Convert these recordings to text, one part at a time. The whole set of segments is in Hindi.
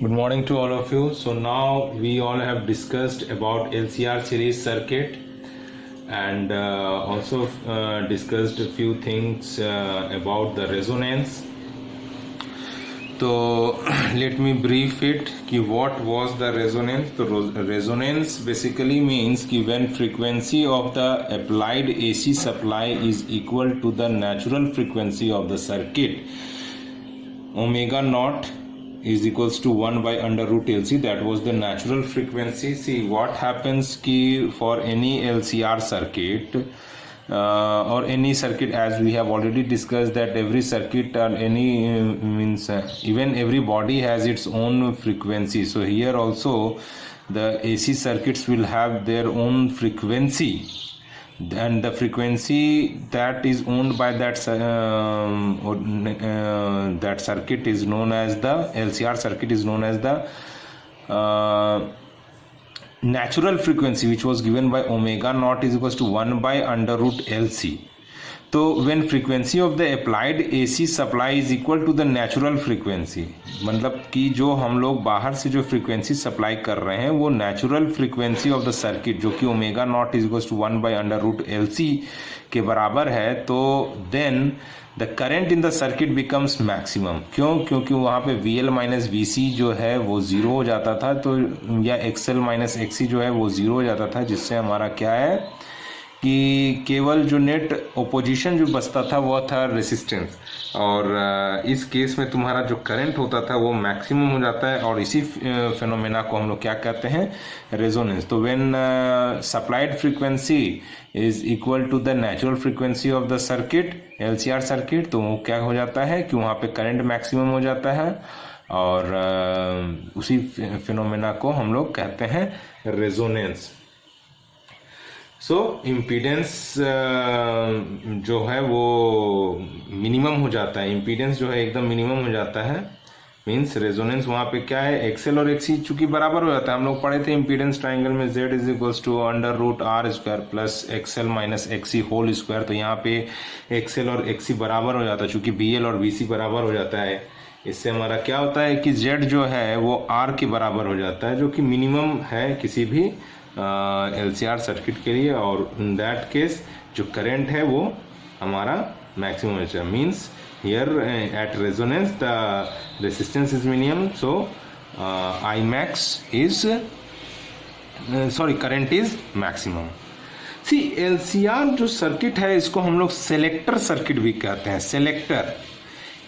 Good morning to all of you. So now we all have discussed about LCR series circuit and also discussed a few things about the resonance. So let me brief it कि what was the resonance. So resonance basically means कि when frequency of the applied AC supply is equal to the natural frequency of the circuit, omega naught is equals to 1 by under root LC. That was the natural frequency. See what happens कि for any LCR circuit or any circuit, as we have already discussed that every circuit or any means even every body has its own frequency. So here also the AC circuits will have their own frequency, and the frequency that is owned by that circuit is known as the LCR circuit is known as the natural frequency, which was given by omega naught is equals to 1 by under root LC. तो when frequency of the applied AC supply is equal to the natural frequency, मतलब कि जो हम लोग बाहर से जो फ्रीक्वेंसी सप्लाई कर रहे हैं वो natural frequency of the circuit जो कि omega naught is equals to 1 by under root LC के बराबर है, तो then the current in the circuit becomes maximum. क्यों? क्योंकि वहाँ पे VL माइनस VC जो है वो ज़ीरो हो जाता था, तो या XL माइनस XC जो है वो ज़ीरो हो जाता था, जिससे हमारा क्या है कि केवल जो नेट ओपोजिशन जो बचता था वो था रेसिस्टेंस, और इस केस में तुम्हारा जो करंट होता था वो मैक्सिमम हो जाता है, और इसी फिनोमेना को हम लोग क्या कहते हैं, रेजोनेंस. तो when supplied frequency is equal to the natural frequency of the circuit LCR circuit, तो वो क्या हो जाता है कि वहाँ पे करंट मैक्सिमम हो जाता है, और उसी फिनोमेना को हम लोग कहते हैं रेजोनेंस. सो इम्पीडेंस जो है वो मिनिमम हो जाता है, इम्पीडेंस जो है एकदम मिनिमम हो जाता है, मीन्स रेजोनेंस वहाँ पे क्या है, XL और XC चूंकि बराबर हो जाता है. हम लोग पढ़े थे इम्पीडेंस ट्राइंगल में Z is equals to under root R square plus XL minus XC whole square. तो यहाँ पे XL और XC बराबर हो जाता है चूंकि BL और BC बराबर हो जाता है. इससे हमारा क्या होता है कि Z जो है वो R के बराबर हो जाता है, जो कि मिनिमम है किसी भी LCR सर्किट के लिए, और इन दैट केस जो करंट है वो हमारा मैक्सिमम है. Means here at resonance the resistance is minimum, so I max is current is maximum. See LCR जो सर्किट है इसको हम लोग सेलेक्टर सर्किट भी कहते हैं. सेलेक्टर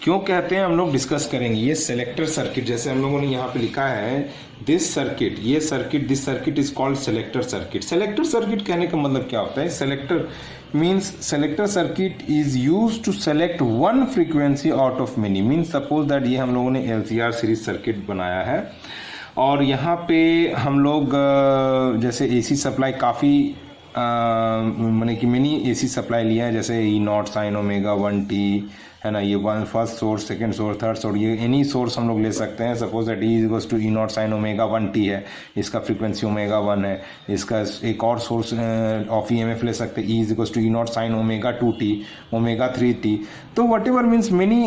क्यों कहते हैं हम लोग डिस्कस करेंगे. ये सेलेक्टर सर्किट, जैसे हम लोगों ने यहाँ पे लिखा है this circuit is called selector circuit. Selector circuit कहने का मतलब क्या होता है, selector means selector circuit is use to select one frequency out of many. Means suppose that ये हम लोगों ने LCR सीरीज सर्किट बनाया है, और यहाँ पे हम लोग जैसे AC सप्लाई काफ़ी मैंने कि मिनी AC सप्लाई लिया है, जैसे E0 साइन ओमेगा 1t है ना, ये first source, second source, third source, ये एनी सोर्स हम लोग ले सकते हैं. Suppose that E equals to E0 sine omega 1t है, इसका फ्रीक्वेंसी ओमेगा 1 है. इसका एक और सोर्स ऑफ EMF ले सकते हैं, E equals to E0 sine omega 2t, omega 3t. तो whatever means many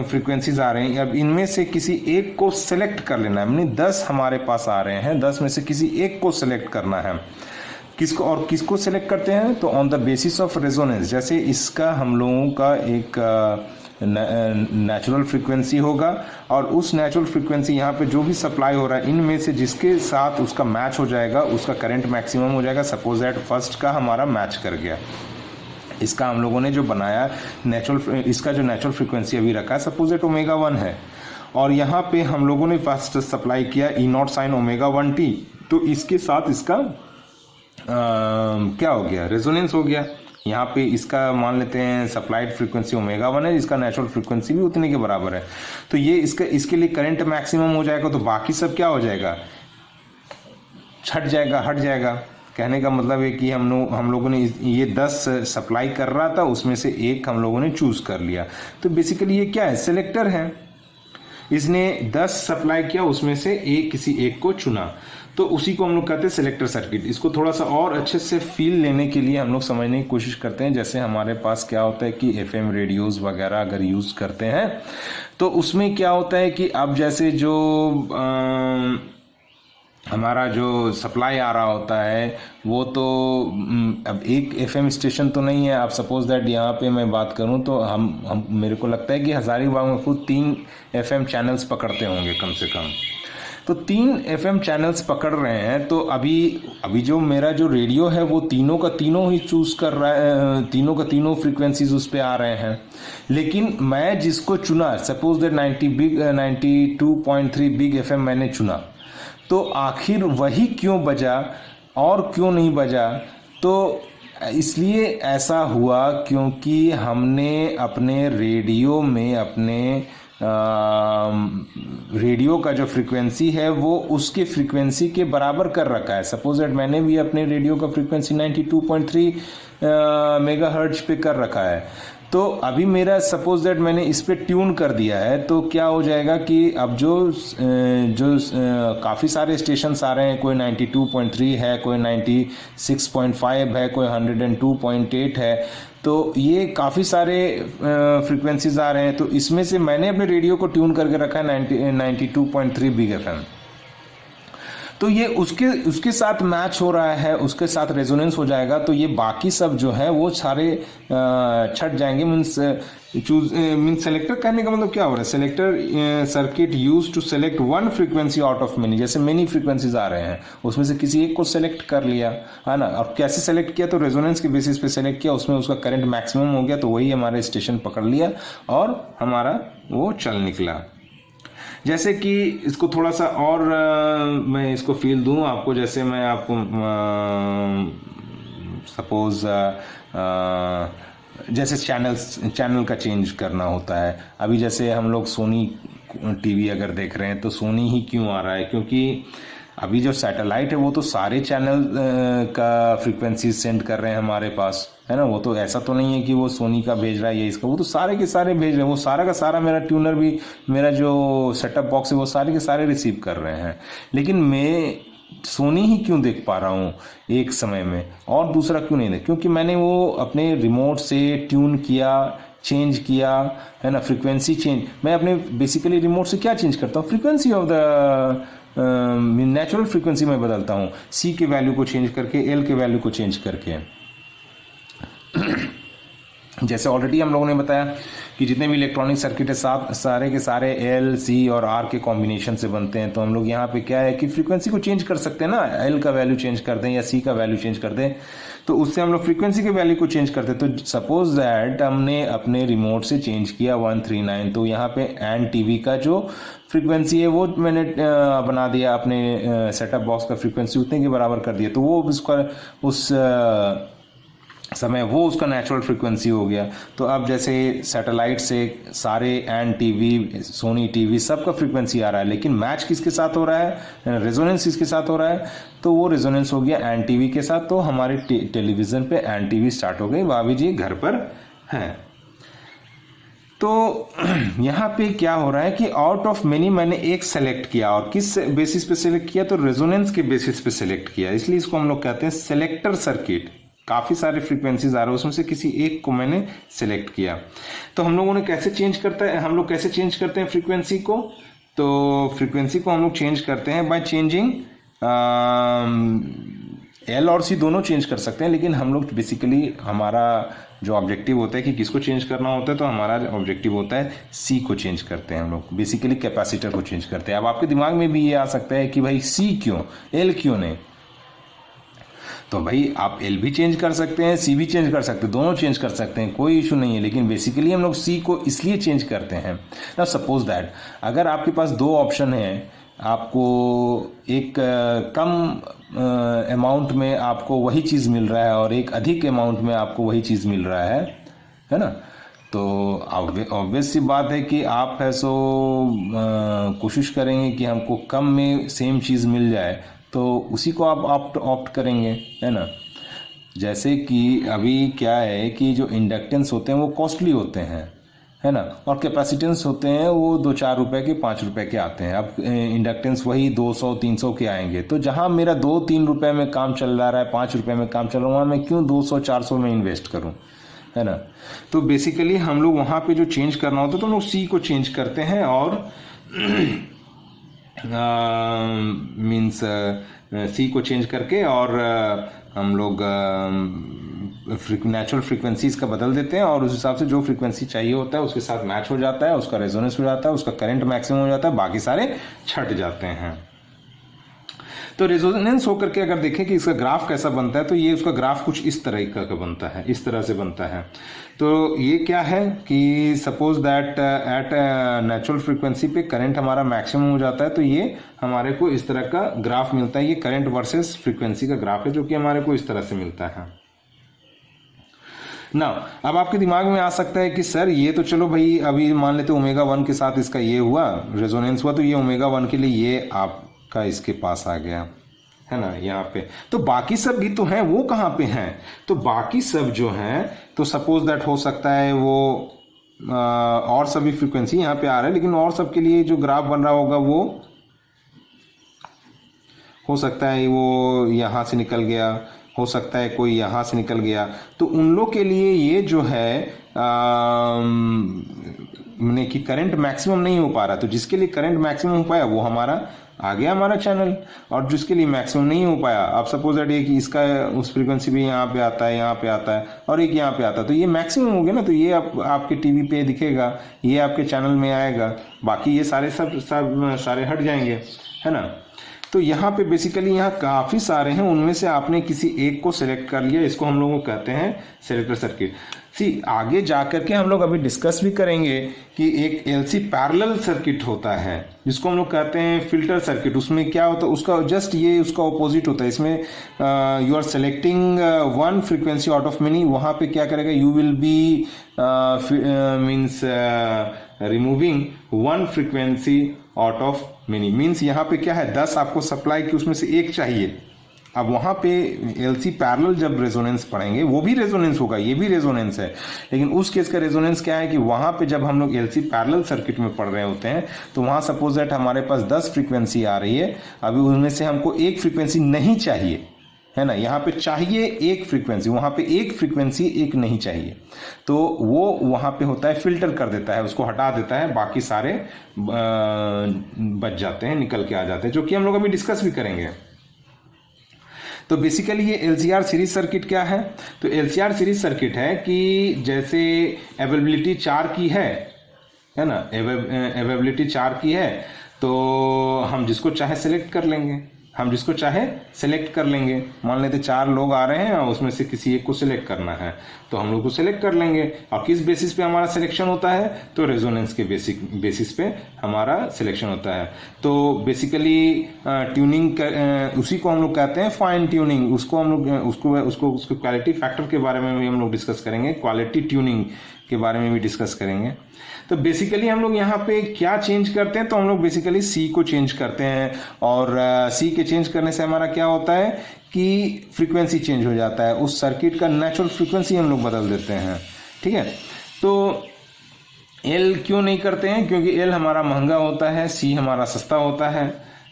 frequencies आ रहे हैं. अब इनमें से किसी एक को सेलेक्ट कर लेना है, मीन 10 हमारे पास आ रहे हैं, 10 में से किसी एक को सेलेक्ट करना है. किसको और किसको सेलेक्ट करते हैं, तो on the basis of resonance. जैसे इसका हम लोगों का एक नेचुरल फ्रीक्वेंसी होगा, और उस नेचुरल फ्रीक्वेंसी यहाँ पे जो भी सप्लाई हो रहा है इनमें से जिसके साथ उसका मैच हो जाएगा उसका करंट मैक्सिमम हो जाएगा. सपोज दैट फर्स्ट का हमारा मैच कर गया, इसका हम लोगों ने जो बनाया नेचुरल, इसका जो नेचुरल फ्रीक्वेंसी अभी रखा है सपोज दैट ओमेगा 1 है, और यहाँ पे हम लोगों ने फर्स्ट सप्लाई किया E0 साइन ओमेगा 1t, तो इसके साथ इसका क्या हो गया, रेजोनेंस हो गया. यहाँ पे इसका मान लेते हैं सप्लाइड फ्रीक्वेंसी ओमेगा 1 है, इसका नेचुरल फ्रीक्वेंसी भी उतने के बराबर है, तो ये इसके लिए करंट मैक्सिमम हो जाएगा. तो बाकी सब क्या हो जाएगा, हट जाएगा. कहने का मतलब है कि हम लोगों ने ये 10 सप्लाई कर रहा था, उसमें से एक हम लोगों ने चूज कर लिया. तो बेसिकली ये क्या है, सेलेक्टर है. इसने 10 सप्लाई किया, उसमें से किसी एक को चुना, तो उसी को हम लोग कहते हैं सिलेक्टर सर्किट। इसको थोड़ा सा और अच्छे से फील लेने के लिए हम लोग समझने की कोशिश करते हैं। जैसे हमारे पास क्या होता है कि FM रेडियोज़ वगैरह अगर यूज़ करते हैं तो उसमें क्या होता है कि अब जैसे जो हमारा जो सप्लाई आ रहा होता है वो तो अब एक FM स्टेशन तो नहीं है। आप सपोज दैट यहाँ पे मैं बात करूँ तो हम मेरे को लगता है कि हज़ारीबाग में खुद 3 FM चैनल्स पकड़ते होंगे कम से कम। तो 3 FM चैनल्स पकड़ रहे हैं, तो अभी जो मेरा जो रेडियो है वो तीनों का तीनों ही चूज़ कर रहा है, तीनों का तीनों फ्रीक्वेंसीज उस पर आ रहे हैं। लेकिन मैं जिसको चुना, सपोज दैट 92.3 बिग FM मैंने चुना, तो आखिर वही क्यों बजा और क्यों नहीं बजा? तो इसलिए ऐसा हुआ क्योंकि हमने अपने रेडियो में रेडियो का जो फ्रीक्वेंसी है वो उसके फ्रीक्वेंसी के बराबर कर रखा है। सपोज दैट मैंने भी अपने रेडियो का फ्रीक्वेंसी 92.3 मेगाहर्ट्ज पे कर रखा है। तो अभी मेरा सपोज दैट मैंने इस पे ट्यून कर दिया है, तो क्या हो जाएगा कि अब जो काफ़ी सारे स्टेशंस आ रहे हैं, कोई 92.3 है, कोई 96.5 है, कोई 102.8 है, तो ये काफ़ी सारे फ्रीक्वेंसीज आ रहे हैं। तो इसमें से मैंने अपने रेडियो को ट्यून करके रखा है 92.3 बिग FM। तो ये उसके साथ मैच हो रहा है, उसके साथ रेजोनेंस हो जाएगा, तो ये बाकी सब जो है वो सारे छट जाएंगे। मीन्स सेलेक्टर कहने का मतलब क्या हो रहा है? Selector circuit use to select one frequency out of many. जैसे मेनी फ्रीक्वेंसीज आ रहे हैं, उसमें से किसी एक को सेलेक्ट कर लिया, है ना। और कैसे सेलेक्ट किया? तो रेजोनेंस के बेसिस पे सेलेक्ट किया, उसमें उसका करंट मैक्सिमम हो गया, तो वही हमारे स्टेशन पकड़ लिया और हमारा वो चल निकला। जैसे कि इसको थोड़ा सा और मैं इसको फील दूं आपको, जैसे मैं आपको सपोज जैसे चैनल का चेंज करना होता है। अभी जैसे हम लोग सोनी टीवी अगर देख रहे हैं तो सोनी ही क्यों आ रहा है? क्योंकि अभी जो सैटेलाइट है वो तो सारे चैनल का फ्रीक्वेंसी सेंड कर रहे हैं हमारे पास, है ना। वो तो ऐसा तो नहीं है कि वो सोनी का भेज रहा है या इसका, वो तो सारे के सारे भेज रहे हैं। वो सारा का सारा मेरा ट्यूनर भी, मेरा जो सेटअप बॉक्स है वो सारे के सारे रिसीव कर रहे हैं। लेकिन मैं सोनी ही क्यों देख पा रहा हूँ एक समय में और दूसरा क्यों नहीं देख? क्योंकि मैंने वो अपने रिमोट से ट्यून किया, चेंज किया, है ना। फ्रीक्वेंसी चेंज मैं अपने बेसिकली रिमोट से क्या चेंज करता हूँ? Frequency of the natural frequency में बदलता हूँ, सी के वैल्यू को चेंज करके, एल के वैल्यू को चेंज करके। जैसे ऑलरेडी हम लोगों ने बताया कि जितने भी इलेक्ट्रॉनिक सर्किट है सारे के सारे एल, सी और आर के कॉम्बिनेशन से बनते हैं। तो हम लोग यहाँ पे क्या है कि फ्रीक्वेंसी को चेंज कर सकते हैं ना, एल का वैल्यू चेंज कर दें या सी का वैल्यू चेंज कर दें, तो उससे हम लोग फ्रीक्वेंसी के वैल्यू को चेंज करते हैं। तो सपोज दैट हमने अपने रिमोट से चेंज किया 139, तो यहाँ पे एन टीवी का जो फ्रीक्वेंसी है वो मैंने बना दिया, अपने सेटअप बॉक्स का फ्रीक्वेंसी उतने के बराबर कर दिया, तो वो उसका उस समय वो उसका नेचुरल फ्रीक्वेंसी हो गया। तो अब जैसे सैटेलाइट से सारे एन टीवी, सोनी टीवी सबका फ्रीक्वेंसी आ रहा है, लेकिन मैच किसके साथ हो रहा है? रेजोनेंस किसके साथ हो रहा है? तो वो रेजोनेंस हो गया एन टीवी के साथ। तो हमारे टेलीविज़न पे एन टीवी स्टार्ट हो गई, भाभी जी घर पर हैं। तो यहाँ पे क्या हो रहा है कि आउट ऑफ मेनी मैंने एक सेलेक्ट किया, और किस बेसिस पे सेलेक्ट किया? तो रेजोनेंस के बेसिस पे सेलेक्ट किया, इसलिए इसको हम लोग कहते हैं सेलेक्टर सर्किट। काफ़ी सारे फ्रीक्वेंसीज आ रहे हैं, उसमें से किसी एक को मैंने सेलेक्ट किया। तो हम लोगों ने कैसे चेंज करते हैं फ्रीक्वेंसी को? तो फ्रीक्वेंसी को हम लोग चेंज करते हैं बाय चेंजिंग एल और सी दोनों चेंज कर सकते हैं, लेकिन हम लोग बेसिकली हमारा जो ऑब्जेक्टिव होता है कि किसको चेंज करना होता है, तो हमारा ऑब्जेक्टिव होता है सी को चेंज करते हैं हम लोग, बेसिकली कैपेसिटर को चेंज करते हैं। अब आपके दिमाग में भी ये आ सकता है कि भाई सी क्यों, एल क्यों नहीं? तो भाई आप एल भी चेंज कर सकते हैं, सी भी चेंज कर सकते हैं, दोनों चेंज कर सकते हैं, कोई इशू नहीं है। लेकिन बेसिकली हम लोग सी को इसलिए चेंज करते हैं ना, सपोज दैट अगर आपके पास दो ऑप्शन है, आपको एक कम अमाउंट में आपको वही चीज़ मिल रहा है और एक अधिक अमाउंट में आपको वही चीज़ मिल रहा है ना। तो ऑब्वियस सी बात है कि आप है सो कोशिश करेंगे कि हमको कम में सेम चीज़ मिल जाए, तो उसी को आप ऑप्ट करेंगे, है ना। जैसे कि अभी क्या है कि जो इंडक्टेंस होते हैं वो कॉस्टली होते हैं, है ना। और कैपेसिटेंस होते हैं वो 2-4 रुपए के, 5 रुपए के आते हैं। अब इंडक्टेंस वही 200-300 के आएंगे। तो जहां मेरा 2-3 रुपए में काम चल रहा है, 5 रुपए में काम चल रहा है, वहां मैं क्यों 200-400 में इन्वेस्ट करूं, है ना। तो बेसिकली हम लोग वहां पे जो चेंज करना होता है तो हम लोग सी को चेंज करते हैं और मीन्स सी को चेंज करके और हम लोग नेचुरल फ्रीक्वेंसीज का बदल देते हैं और उस हिसाब से जो फ्रीक्वेंसी चाहिए होता है उसके साथ मैच हो जाता है, उसका रेजोनेंस हो जाता है, उसका करंट मैक्सिमम हो जाता है, बाकी सारे छट जाते हैं। तो रेजोनेंस होकर के अगर देखें कि इसका ग्राफ कैसा बनता है तो ये उसका ग्राफ कुछ इस तरह का बनता है, इस तरह से बनता है। तो ये क्या है कि suppose that at natural frequency पे करंट हमारा मैक्सिमम हो जाता है, तो ये हमारे को इस तरह का ग्राफ मिलता है। ये करंट वर्सेस फ्रीक्वेंसी का ग्राफ है जो कि हमारे को इस तरह से मिलता है ना। अब आपके दिमाग में आ सकता है कि सर ये तो चलो भाई, अभी मान लेते ओमेगा 1 के साथ इसका ये हुआ, रेजोनेंस हुआ, तो ये ओमेगा 1 के लिए ये आपका इसके पास आ गया, है ना, यहाँ पे। तो बाकी सब भी तो हैं, वो कहाँ पे हैं? तो बाकी सब जो हैं तो सपोज दैट हो सकता है वो और सभी फ्रीक्वेंसी यहाँ पे आ रहा है, लेकिन और सब के लिए जो ग्राफ बन रहा होगा वो हो सकता है वो यहाँ से निकल गया, हो सकता है कोई यहाँ से निकल गया। तो उन लोग के लिए ये जो है मैंने कि करंट मैक्सिमम नहीं हो पा रहा, तो जिसके लिए करंट मैक्सिमम हो पाया वो हमारा आ गया हमारा चैनल, और जिसके लिए मैक्सिमम नहीं हो पाया, अब सपोज दैट एक इसका उस फ्रीक्वेंसी भी यहाँ पे आता है, यहाँ पे आता है, और एक यहाँ पे आता है, तो ये मैक्सिमम हो गया ना। तो ये आपके टीवी पे दिखेगा, ये आपके चैनल में आएगा, बाकी ये सारे सारे हट जाएंगे, है ना। तो यहाँ पे बेसिकली यहाँ काफ़ी सारे हैं, उनमें से आपने किसी एक को सिलेक्ट कर लिया, इसको हम लोग कहते हैं सेलेक्टर सर्किट। आगे जाकर के हम लोग अभी डिस्कस भी करेंगे कि एक एलसी पैरेलल सर्किट होता है जिसको हम लोग कहते हैं फिल्टर सर्किट। उसमें क्या होता है, उसका जस्ट ये उसका ऑपोजिट होता है। इसमें you are selecting one frequency out of many. वहाँ पे क्या करेगा, you will be means removing one frequency out of many. Means यहाँ पे क्या है, 10 आपको सप्लाई की, उसमें से एक चाहिए। अब वहां पे एलसी पैरेलल जब रेजोनेंस पढ़ेंगे, वो भी रेजोनेंस होगा, ये भी रेजोनेंस है, लेकिन उस केस का रेजोनेंस क्या है कि वहां पे जब हम लोग एलसी पैरेलल सर्किट में पढ़ रहे होते हैं तो वहां सपोज दैट हमारे पास 10 फ्रीक्वेंसी आ रही है, अभी उनमें से हमको एक फ्रीक्वेंसी नहीं चाहिए, है ना। यहाँ पे चाहिए एक फ्रीक्वेंसी, वहां पे एक फ्रीक्वेंसी एक नहीं चाहिए, तो वो वहां पे होता है फिल्टर कर देता है, उसको हटा देता है, बाकी सारे बच जाते हैं, निकल के आ जाते हैं, जो कि हम लोग अभी डिस्कस भी करेंगे। तो बेसिकली ये एलसीआर सीरीज सर्किट क्या है, तो एलसीआर सीरीज सर्किट है कि जैसे अवेलेबिलिटी 4 की है ना, अवेलेबिलिटी 4 की है, तो हम जिसको चाहे सेलेक्ट कर लेंगे, हम जिसको चाहे सेलेक्ट कर लेंगे। मान लेते 4 लोग आ रहे हैं और उसमें से किसी एक को सिलेक्ट करना है, तो हम लोग को सिलेक्ट कर लेंगे। और किस बेसिस पे हमारा सिलेक्शन होता है, तो रेजोनेंस के बेसिस पे हमारा सिलेक्शन होता है। तो बेसिकली ट्यूनिंग उसी को हम लोग कहते हैं फाइन ट्यूनिंग। उसको हम लोग उसको क्वालिटी फैक्टर के बारे में भी हम लोग डिस्कस करेंगे, क्वालिटी ट्यूनिंग के बारे में भी डिस्कस करेंगे। तो बेसिकली हम लोग यहाँ पे क्या चेंज करते हैं, तो हम लोग बेसिकली सी को चेंज करते हैं, और सी के चेंज करने से हमारा क्या होता है कि फ्रीक्वेंसी चेंज हो जाता है, उस सर्किट का नेचुरल फ्रीक्वेंसी हम लोग बदल देते हैं, ठीक है। तो एल क्यों नहीं करते हैं, क्योंकि एल हमारा महंगा होता है, सी हमारा सस्ता होता है,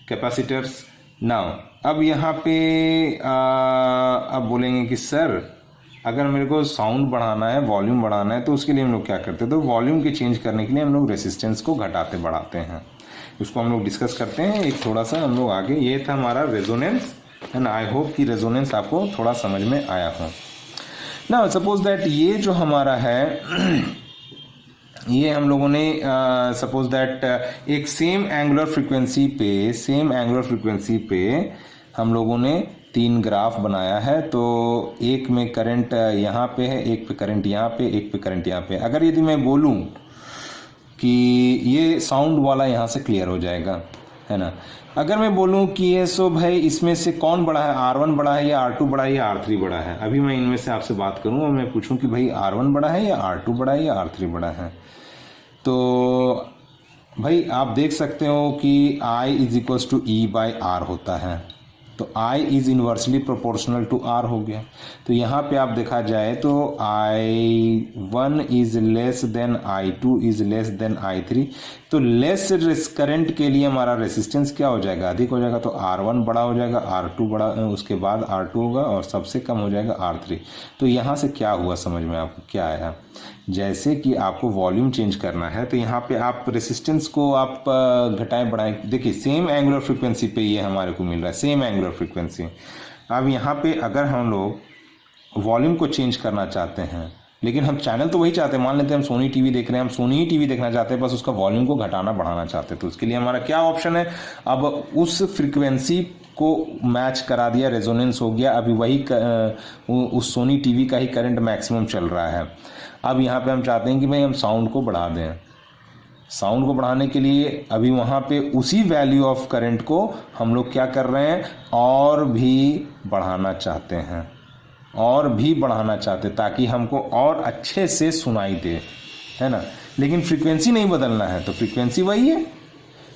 कैपेसिटर्स। नाउ अब यहाँ पे अब बोलेंगे कि सर अगर मेरे को साउंड बढ़ाना है, वॉल्यूम बढ़ाना है, तो उसके लिए हम लोग क्या करते हैं, तो वॉल्यूम के चेंज करने के लिए हम लोग रेसिस्टेंस को घटाते बढ़ाते हैं, उसको हम लोग डिस्कस करते हैं एक थोड़ा सा हम लोग आगे। ये था हमारा रेजोनेंस, है ना। आई होप कि रेजोनेंस आपको थोड़ा समझ में आया हो ना। सपोज दैट ये जो हमारा है ये हम लोगों ने सपोज दैट एक सेम एंगुलर फ्रीक्वेंसी पे हम लोगों ने 3 ग्राफ बनाया है। तो एक में करंट यहाँ पे है, एक पे करंट यहाँ पे, एक पे करंट यहाँ पे। अगर यदि मैं बोलूँ कि ये साउंड वाला यहाँ से क्लियर हो जाएगा, है ना। अगर मैं बोलूँ कि ये सो भाई इसमें से कौन बड़ा है, R1 बड़ा है या R2 बड़ा है या R3 बड़ा है, अभी मैं इनमें से आपसे बात करूँ और मैं पूछूँ कि भाई R1 बड़ा है या R2 बड़ा है या R3 बड़ा है, तो भाई आप देख सकते हो कि I = E/R होता है तो I is inversely proportional to R हो गया। तो यहाँ पे आप देखा जाए तो I1 is less than I2 is less than I3। तो लेस करंट के लिए हमारा रेसिस्टेंस क्या हो जाएगा, अधिक हो जाएगा। तो R1 बड़ा हो जाएगा, R2 बड़ा, उसके बाद R2 होगा और सबसे कम हो जाएगा R3। तो यहाँ से क्या हुआ, समझ में आपको क्या आया, जैसे कि आपको वॉल्यूम चेंज करना है तो यहाँ पे आप रेसिस्टेंस को आप घटाएं बढ़ाएं। देखिए सेम एंगुलर फ्रीक्वेंसी पे ये हमारे को मिल रहा है, सेम एंगुलर फ्रीक्वेंसी। अब यहाँ पे अगर हम लोग वॉल्यूम को चेंज करना चाहते हैं, लेकिन हम चैनल तो वही चाहते हैं, मान लेते हैं हम सोनी टीवी देख रहे हैं, हम सोनी ही टीवी देखना चाहते हैं, बस उसका वॉल्यूम को घटाना बढ़ाना चाहते हैं। तो उसके लिए हमारा क्या ऑप्शन है, अब उस फ्रीक्वेंसी को मैच करा दिया, रेजोनेंस हो गया, अभी वही उस सोनी टीवी का ही करंट मैक्सिमम चल रहा है। अब यहाँ पे हम चाहते हैं कि भाई हम साउंड को बढ़ा दें। साउंड को बढ़ाने के लिए अभी वहाँ पे उसी वैल्यू ऑफ करंट को हम लोग क्या कर रहे हैं, और भी बढ़ाना चाहते हैं, और भी बढ़ाना चाहते ताकि हमको और अच्छे से सुनाई दे, है ना। लेकिन फ्रीक्वेंसी नहीं बदलना है, तो फ्रीक्वेंसी वही है।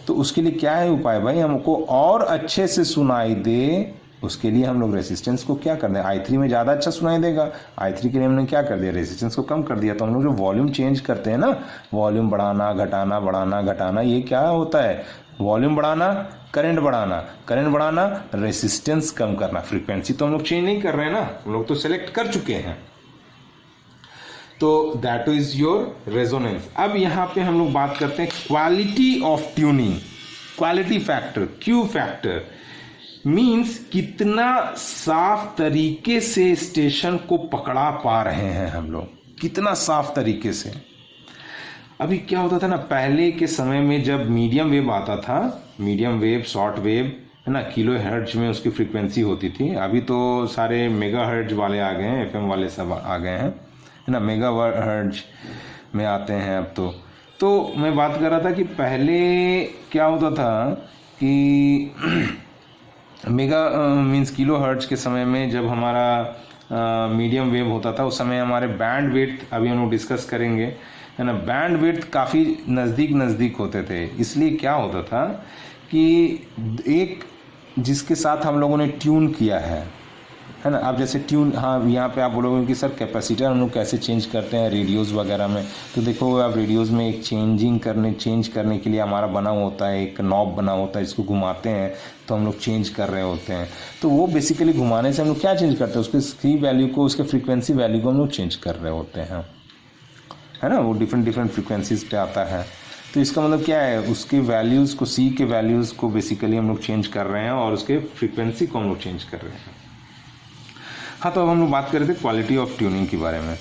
तो उसके लिए क्या है उपाय भाई, हमको और अच्छे से सुनाई दे, उसके लिए हम लोग रेसिस्टेंस को क्या कर दें, I3 में ज़्यादा अच्छा सुनाई देगा। I3 के लिए हमने क्या कर दिया, रेसिस्टेंस को कम कर दिया। तो हम लोग जो वॉल्यूम चेंज करते हैं ना, वॉल्यूम बढ़ाना घटाना बढ़ाना घटाना, ये क्या होता है, वॉल्यूम बढ़ाना, करंट बढ़ाना, करंट बढ़ाना, रेसिस्टेंस कम करना। फ्रीक्वेंसी तो हम लोग चेंज नहीं कर रहे हैं ना, हम लोग तो सेलेक्ट कर चुके हैं। तो दैट इज योर रेजोनेंस। अब यहाँ पे हम लोग बात करते हैं quality of tuning. Quality factor, Q factor means कितना साफ तरीके से स्टेशन को पकड़ा पा रहे हैं हम लोग, कितना साफ तरीके से। अभी क्या होता था ना, पहले के समय में जब मीडियम वेव आता था, मीडियम वेव, शॉर्ट वेव, है ना, किलो हर्ट्ज में उसकी फ्रीक्वेंसी होती थी। अभी तो सारे मेगा हर्ट्ज वाले आ गए हैं, FM वाले सब आ गए हैं, है ना, मेगा हर्ट्ज में आते हैं अब तो मैं बात कर रहा था कि पहले क्या होता था कि मेगा मीन्स किलो हर्ट्ज के समय में जब हमारा मीडियम वेव होता था, उस समय हमारे बैंड विड्थ, अभी हम लोग डिस्कस करेंगे, है ना, बैंड विड्थ काफ़ी नज़दीक होते थे। इसलिए क्या होता था कि एक जिसके साथ हम लोगों ने ट्यून किया है ना, अब जैसे ट्यून, हाँ यहाँ पे आप बोलोगे कि सर कैपेसिटर हम लोग कैसे चेंज करते हैं रेडियोज़ वगैरह में, तो देखो आप रेडियोज़ में एक चेंज करने के लिए हमारा बना होता है, एक नॉब बना होता है, इसको घुमाते हैं तो हम लोग चेंज कर रहे होते हैं। तो वो बेसिकली घुमाने से हम लोग क्या चेंज करते हैं, उसके वैल्यू को, उसके फ्रीक्वेंसी वैल्यू को हम लोग चेंज कर रहे होते हैं, है ना, वो डिफरेंट फ्रीक्वेंसीज पे आता है। तो इसका मतलब क्या है, उसके वैल्यूज़ को, सी के वैल्यूज़ को बेसिकली हम लोग चेंज कर रहे हैं और उसके फ्रीक्वेंसी को हम लोग चेंज कर रहे हैं। हाँ, तो अब हम लोग बात कर रहे थे क्वालिटी ऑफ ट्यूनिंग के बारे में।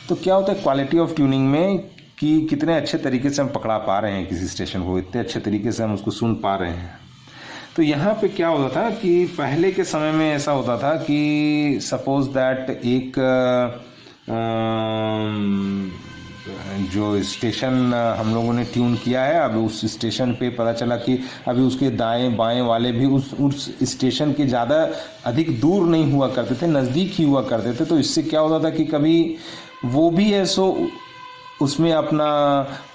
तो क्या होता है क्वालिटी ऑफ ट्यूनिंग में कि कितने अच्छे तरीके से हम पकड़ा पा रहे हैं किसी स्टेशन को, इतने अच्छे तरीके से हम उसको सुन पा रहे हैं। तो यहाँ पे क्या होता था कि पहले के समय में ऐसा होता था कि सपोज दैट एक जो स्टेशन हम लोगों ने ट्यून किया है, अब उस स्टेशन पे पता चला कि अभी उसके दाएं बाएं वाले भी उस स्टेशन के ज़्यादा अधिक दूर नहीं हुआ करते थे, नज़दीक ही हुआ करते थे। तो इससे क्या होता था कि कभी वो भी है सो उसमें अपना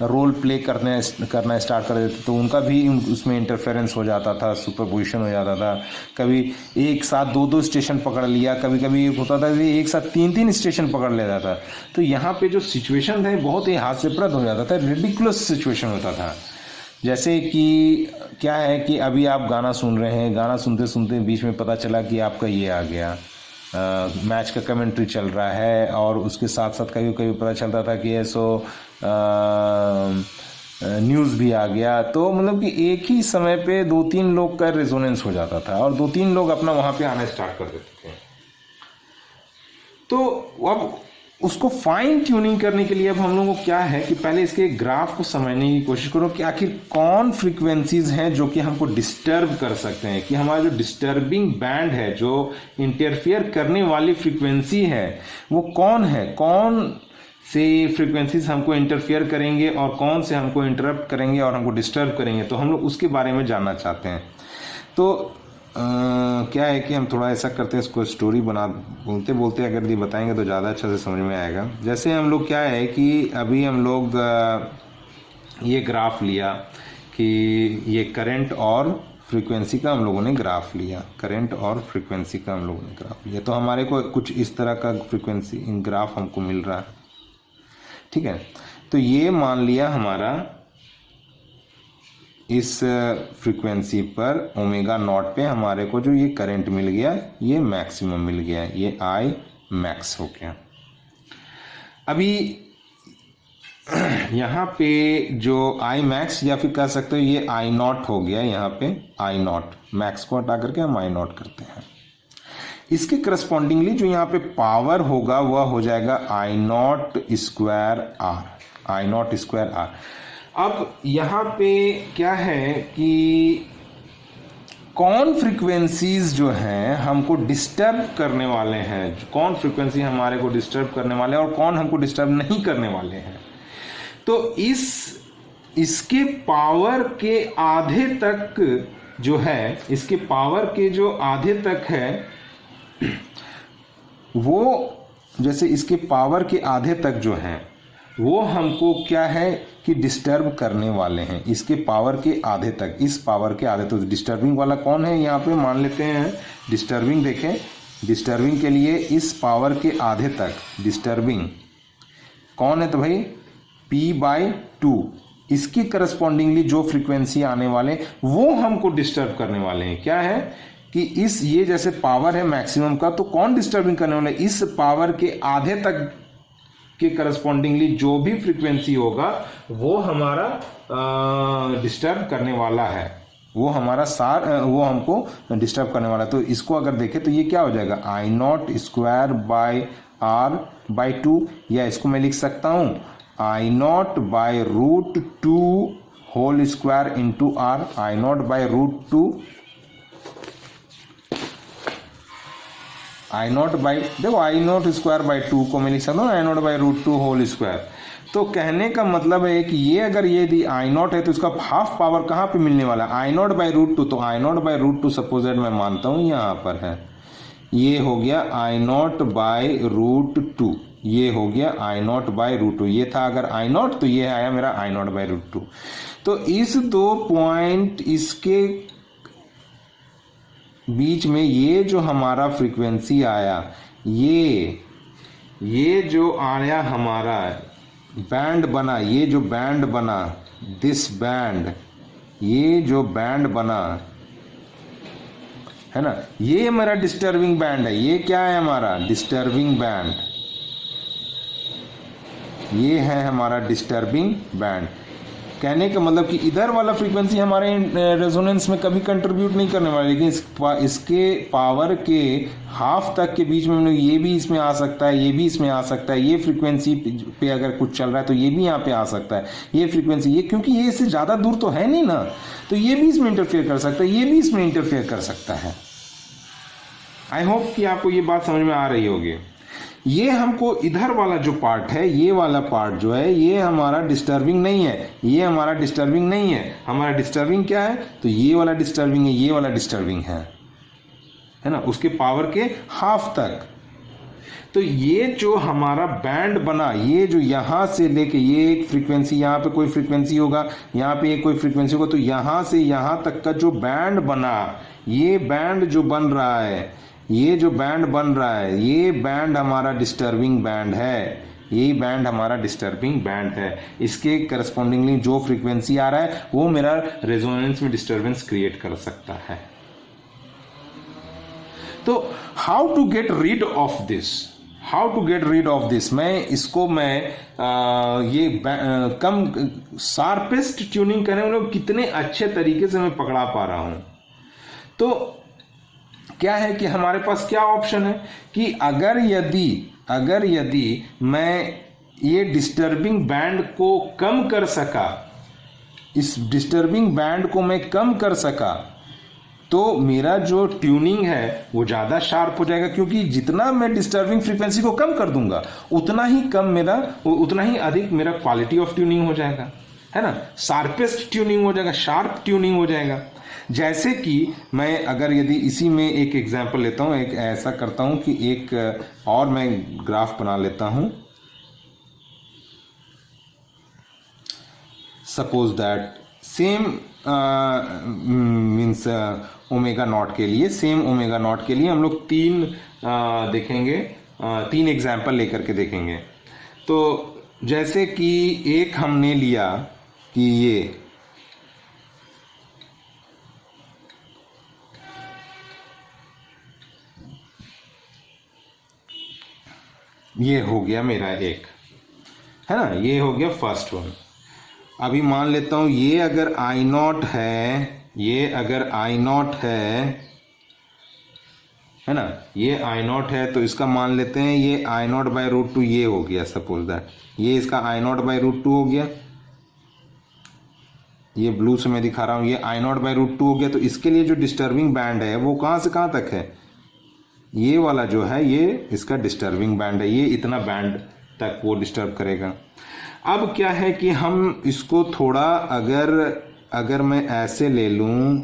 रोल प्ले करना स्टार्ट कर देते, तो उनका भी उसमें इंटरफेरेंस हो जाता था, सुपरपोजिशन हो जाता था। कभी एक साथ दो स्टेशन पकड़ लिया, कभी कभी होता था कि एक साथ तीन स्टेशन पकड़ लेता था। तो यहाँ पे जो सिचुएशन था बहुत ही हास्यप्रद हो जाता था, रिडिकुलस सिचुएशन होता था। जैसे कि क्या है कि अभी आप गाना सुन रहे हैं, गाना सुनते सुनते बीच में पता चला कि आपका ये आ गया, मैच का कमेंट्री चल रहा है, और उसके साथ साथ कभी कभी पता चलता था कि ऐसो न्यूज़ भी आ गया। तो मतलब कि एक ही समय पे 2-3 लोग का रेजोनेंस हो जाता था और 2-3 लोग अपना वहाँ पे आना स्टार्ट कर देते थे। तो अब उसको फाइन ट्यूनिंग करने के लिए अब हम लोगों को क्या है कि पहले इसके ग्राफ को समझने की कोशिश करो कि आखिर कौन फ्रीक्वेंसीज हैं जो कि हमको डिस्टर्ब कर सकते हैं, कि हमारा जो डिस्टर्बिंग बैंड है, जो इंटरफियर करने वाली फ्रीक्वेंसी है, वो कौन है, कौन से फ्रीक्वेंसीज हमको इंटरफियर करेंगे और कौन से हमको इंटरप्ट करेंगे और हमको डिस्टर्ब करेंगे। तो हम लोग उसके बारे में जानना चाहते हैं। तो क्या है कि हम थोड़ा ऐसा करते हैं, इसको स्टोरी बोलते बोलते अगर ये बताएंगे तो ज़्यादा अच्छा से समझ में आएगा। जैसे हम लोग क्या है कि अभी हम लोग ये ग्राफ लिया कि ये करंट और फ्रीक्वेंसी का हम लोगों ने ग्राफ लिया, करंट और फ्रीक्वेंसी का हम लोगों ने ग्राफ लिया, तो हमारे को कुछ इस तरह का फ्रीक्वेंसी ग्राफ हमको मिल रहा है। ठीक है, तो ये मान लिया हमारा इस फ्रीक्वेंसी पर ओमेगा नॉट पे हमारे को जो ये करंट मिल गया, ये मैक्सिमम मिल गया, ये आई मैक्स हो गया। अभी यहाँ पे जो आई मैक्स या फिर कह सकते हो ये आई नॉट हो गया, यहाँ पे आई नॉट, मैक्स को हटा करके हम आई नॉट करते हैं। इसके करस्पॉन्डिंगली जो यहाँ पे पावर होगा वह हो जाएगा I nought square r, I nought square r. अब यहाँ पे क्या है कि कौन फ्रीक्वेंसीज जो हैं हमको डिस्टर्ब करने वाले हैं, कौन फ्रीक्वेंसी हमारे को डिस्टर्ब करने वाले हैं और कौन हमको डिस्टर्ब नहीं करने वाले हैं। तो इसके पावर के आधे तक जो है, इसके पावर के जो आधे तक है वो, जैसे इसके पावर के आधे तक जो है वो हमको क्या है कि डिस्टर्ब करने वाले हैं, इसके पावर के आधे तक, इस पावर के आधे। तो डिस्टर्बिंग वाला कौन है यहाँ पे मान लेते हैं, डिस्टर्बिंग देखें, डिस्टर्बिंग के लिए इस पावर के आधे तक डिस्टर्बिंग कौन है, तो भाई P/2, इसकी करस्पॉन्डिंगली जो फ्रीक्वेंसी आने वाले वो हमको डिस्टर्ब करने वाले हैं। क्या है कि इस ये जैसे पावर है मैक्सिमम का, तो कौन डिस्टर्बिंग करने वाले, इस पावर के आधे तक के करस्पॉन्डिंगली जो भी फ्रीक्वेंसी होगा वो हमारा डिस्टर्ब करने वाला है, वो हमारा वो हमको डिस्टर्ब करने वाला है। तो इसको अगर देखें तो ये क्या हो जाएगा, I nought square by r by 2, या इसको मैं लिख सकता हूं I nought by root 2 whole square into r, I nought by root 2, I not by, देखो आई नॉट स्क्वायर बाई 2 को मैं लिख सकता हूँ I not by root 2 whole square. तो कहने का मतलब है कि ये अगर ये दी आई नॉट है तो इसका हाफ पावर कहाँ पे मिलने वाला है, आई नॉट बाई रूट 2। तो I not by root 2 supposed मैं मानता हूँ यहाँ पर है, ये हो गया आई नॉट बाई रूट 2, ये हो गया आई नॉट बाई रूट 2, ये था अगर आई नॉट, तो ये आया मेरा आई नॉट बाई रूट 2। तो इस दो पॉइंट इसके बीच में ये जो हमारा फ्रीक्वेंसी आया, ये जो आया हमारा बैंड बना, ये जो बैंड बना, दिस बैंड, ये जो बैंड बना है ना, ये मेरा डिस्टर्बिंग बैंड है। ये क्या है हमारा डिस्टर्बिंग बैंड, ये है हमारा डिस्टर्बिंग बैंड। कहने का मतलब कि इधर वाला फ्रीक्वेंसी हमारे रेजोनेंस में कभी कंट्रीब्यूट नहीं करने वाला, लेकिन इसके पावर के हाफ तक के बीच में ये भी इसमें आ सकता है, ये भी इसमें आ सकता है, ये फ्रीक्वेंसी पे अगर कुछ चल रहा है तो ये भी यहाँ पे आ सकता है, ये फ्रीक्वेंसी, ये क्योंकि ये इससे ज़्यादा दूर तो है नहीं ना, तो ये भी इसमें इंटरफेयर कर सकता है, ये भी इसमें इंटरफेयर कर सकता है। आई होप कि आपको ये बात समझ में आ रही होगी। ये हमको इधर वाला जो पार्ट है, ये वाला पार्ट जो है ये हमारा डिस्टर्बिंग नहीं है, ये हमारा डिस्टर्बिंग नहीं है। हमारा डिस्टर्बिंग क्या है, तो ये वाला डिस्टर्बिंग है, ये वाला डिस्टर्बिंग है ना, उसके पावर के हाफ तक। तो ये जो हमारा बैंड बना, ये जो यहां से लेके ये एक फ्रीक्वेंसी, यहाँ पे कोई फ्रीक्वेंसी होगा, यहाँ पे एक कोई फ्रीक्वेंसी होगा, तो यहां से यहां तक का जो बैंड बना, ये बैंड जो बन रहा है, ये जो बैंड बन रहा है, ये बैंड हमारा डिस्टर्बिंग बैंड है, यही बैंड हमारा डिस्टर्बिंग बैंड है। इसके करस्पॉन्डिंगली जो फ्रीक्वेंसी आ रहा है वो मेरा रेजोनेंस में डिस्टर्बेंस क्रिएट कर सकता है। तो how to get rid of this, how to get rid of this, मैं इसको कम शार्पेस्ट ट्यूनिंग करने में लोग कितने अच्छे तरीके से मैं पकड़ा पा रहा हूं। तो क्या है कि हमारे पास क्या ऑप्शन है कि अगर यदि मैं ये डिस्टर्बिंग बैंड को कम कर सका, इस डिस्टर्बिंग बैंड को मैं कम कर सका, तो मेरा जो ट्यूनिंग है वो ज़्यादा शार्प हो जाएगा, क्योंकि जितना मैं डिस्टर्बिंग फ्रीक्वेंसी को कम कर दूंगा उतना ही अधिक मेरा क्वालिटी ऑफ ट्यूनिंग हो जाएगा, है ना, शार्पेस्ट ट्यूनिंग हो जाएगा, शार्प ट्यूनिंग हो जाएगा। जैसे कि मैं अगर यदि इसी में एक एग्जांपल लेता हूं, एक ऐसा करता हूं कि एक और मैं ग्राफ बना लेता हूं, suppose that same means omega naught के लिए, सेम ओमेगा नॉट के लिए हम लोग तीन देखेंगे, तीन एग्जाम्पल लेकर के देखेंगे। तो जैसे कि एक हमने लिया कि ये हो गया मेरा एक, है ना, ये हो गया फर्स्ट वन। अभी मान लेता हूं ये अगर आई नॉट है, ये अगर आई नॉट है ना, ये आई नॉट है, तो इसका मान लेते हैं ये आई नॉट बाई रूट टू ये हो गया, सपोज दैट ये इसका आई नॉट बाई रूट टू हो गया, ये ब्लू से मैं दिखा रहा हूं, ये आई नॉट बाई रूट टू हो गया। तो इसके लिए जो डिस्टर्बिंग बैंड है वो कहां से कहां तक है, ये वाला जो है ये इसका डिस्टर्बिंग बैंड है, ये इतना बैंड तक वो डिस्टर्ब करेगा। अब क्या है कि हम इसको थोड़ा अगर मैं ऐसे ले लूं,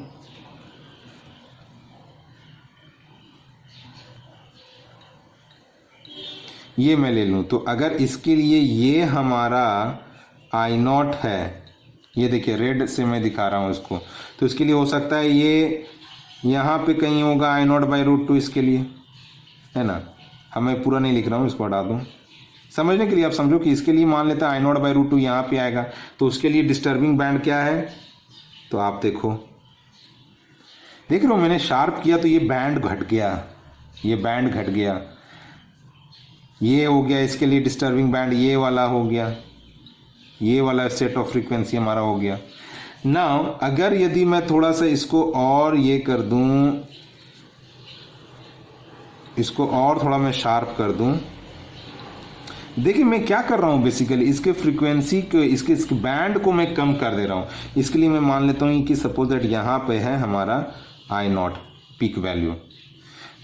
ये मैं ले लूं, तो अगर इसके लिए ये हमारा आई नॉट है, ये देखिए रेड से मैं दिखा रहा हूं इसको, तो इसके लिए हो सकता है ये यहाँ पे कहीं होगा आई नॉट बाई रूट टू इसके लिए, है ना। हमें पूरा नहीं लिख रहा हूँ, इसको हटा दूँ समझने के लिए। आप समझो कि इसके लिए मान लेते हैं आई नॉट बाई रूट टू यहाँ पे आएगा, तो उसके लिए डिस्टर्बिंग बैंड क्या है, तो आप देखो, देख रहे हो मैंने शार्प किया तो ये बैंड घट गया, ये बैंड घट गया, ये हो गया इसके लिए डिस्टर्बिंग बैंड, ये वाला हो गया, ये वाला सेट ऑफ फ्रीक्वेंसी हमारा हो गया। नाउ अगर यदि मैं थोड़ा सा इसको और ये कर दूं, इसको और थोड़ा मैं शार्प कर दूं, देखिए मैं क्या कर रहा हूं बेसिकली, इसके फ्रीक्वेंसी को, इसके बैंड को मैं कम कर दे रहा हूं। इसके लिए मैं मान लेता हूं कि सपोज दैट यहाँ पे है हमारा आई नॉट पीक वैल्यू,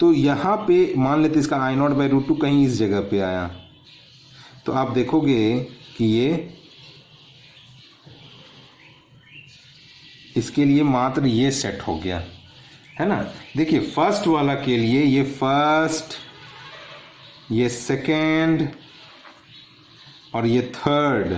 तो यहाँ पे मान लेते इसका आई नॉट बाई रूट टू कहीं इस जगह पे आया, तो आप देखोगे कि ये इसके लिए मात्र ये सेट हो गया, है ना। देखिए फर्स्ट वाला के लिए ये फर्स्ट, ये सेकेंड और ये थर्ड,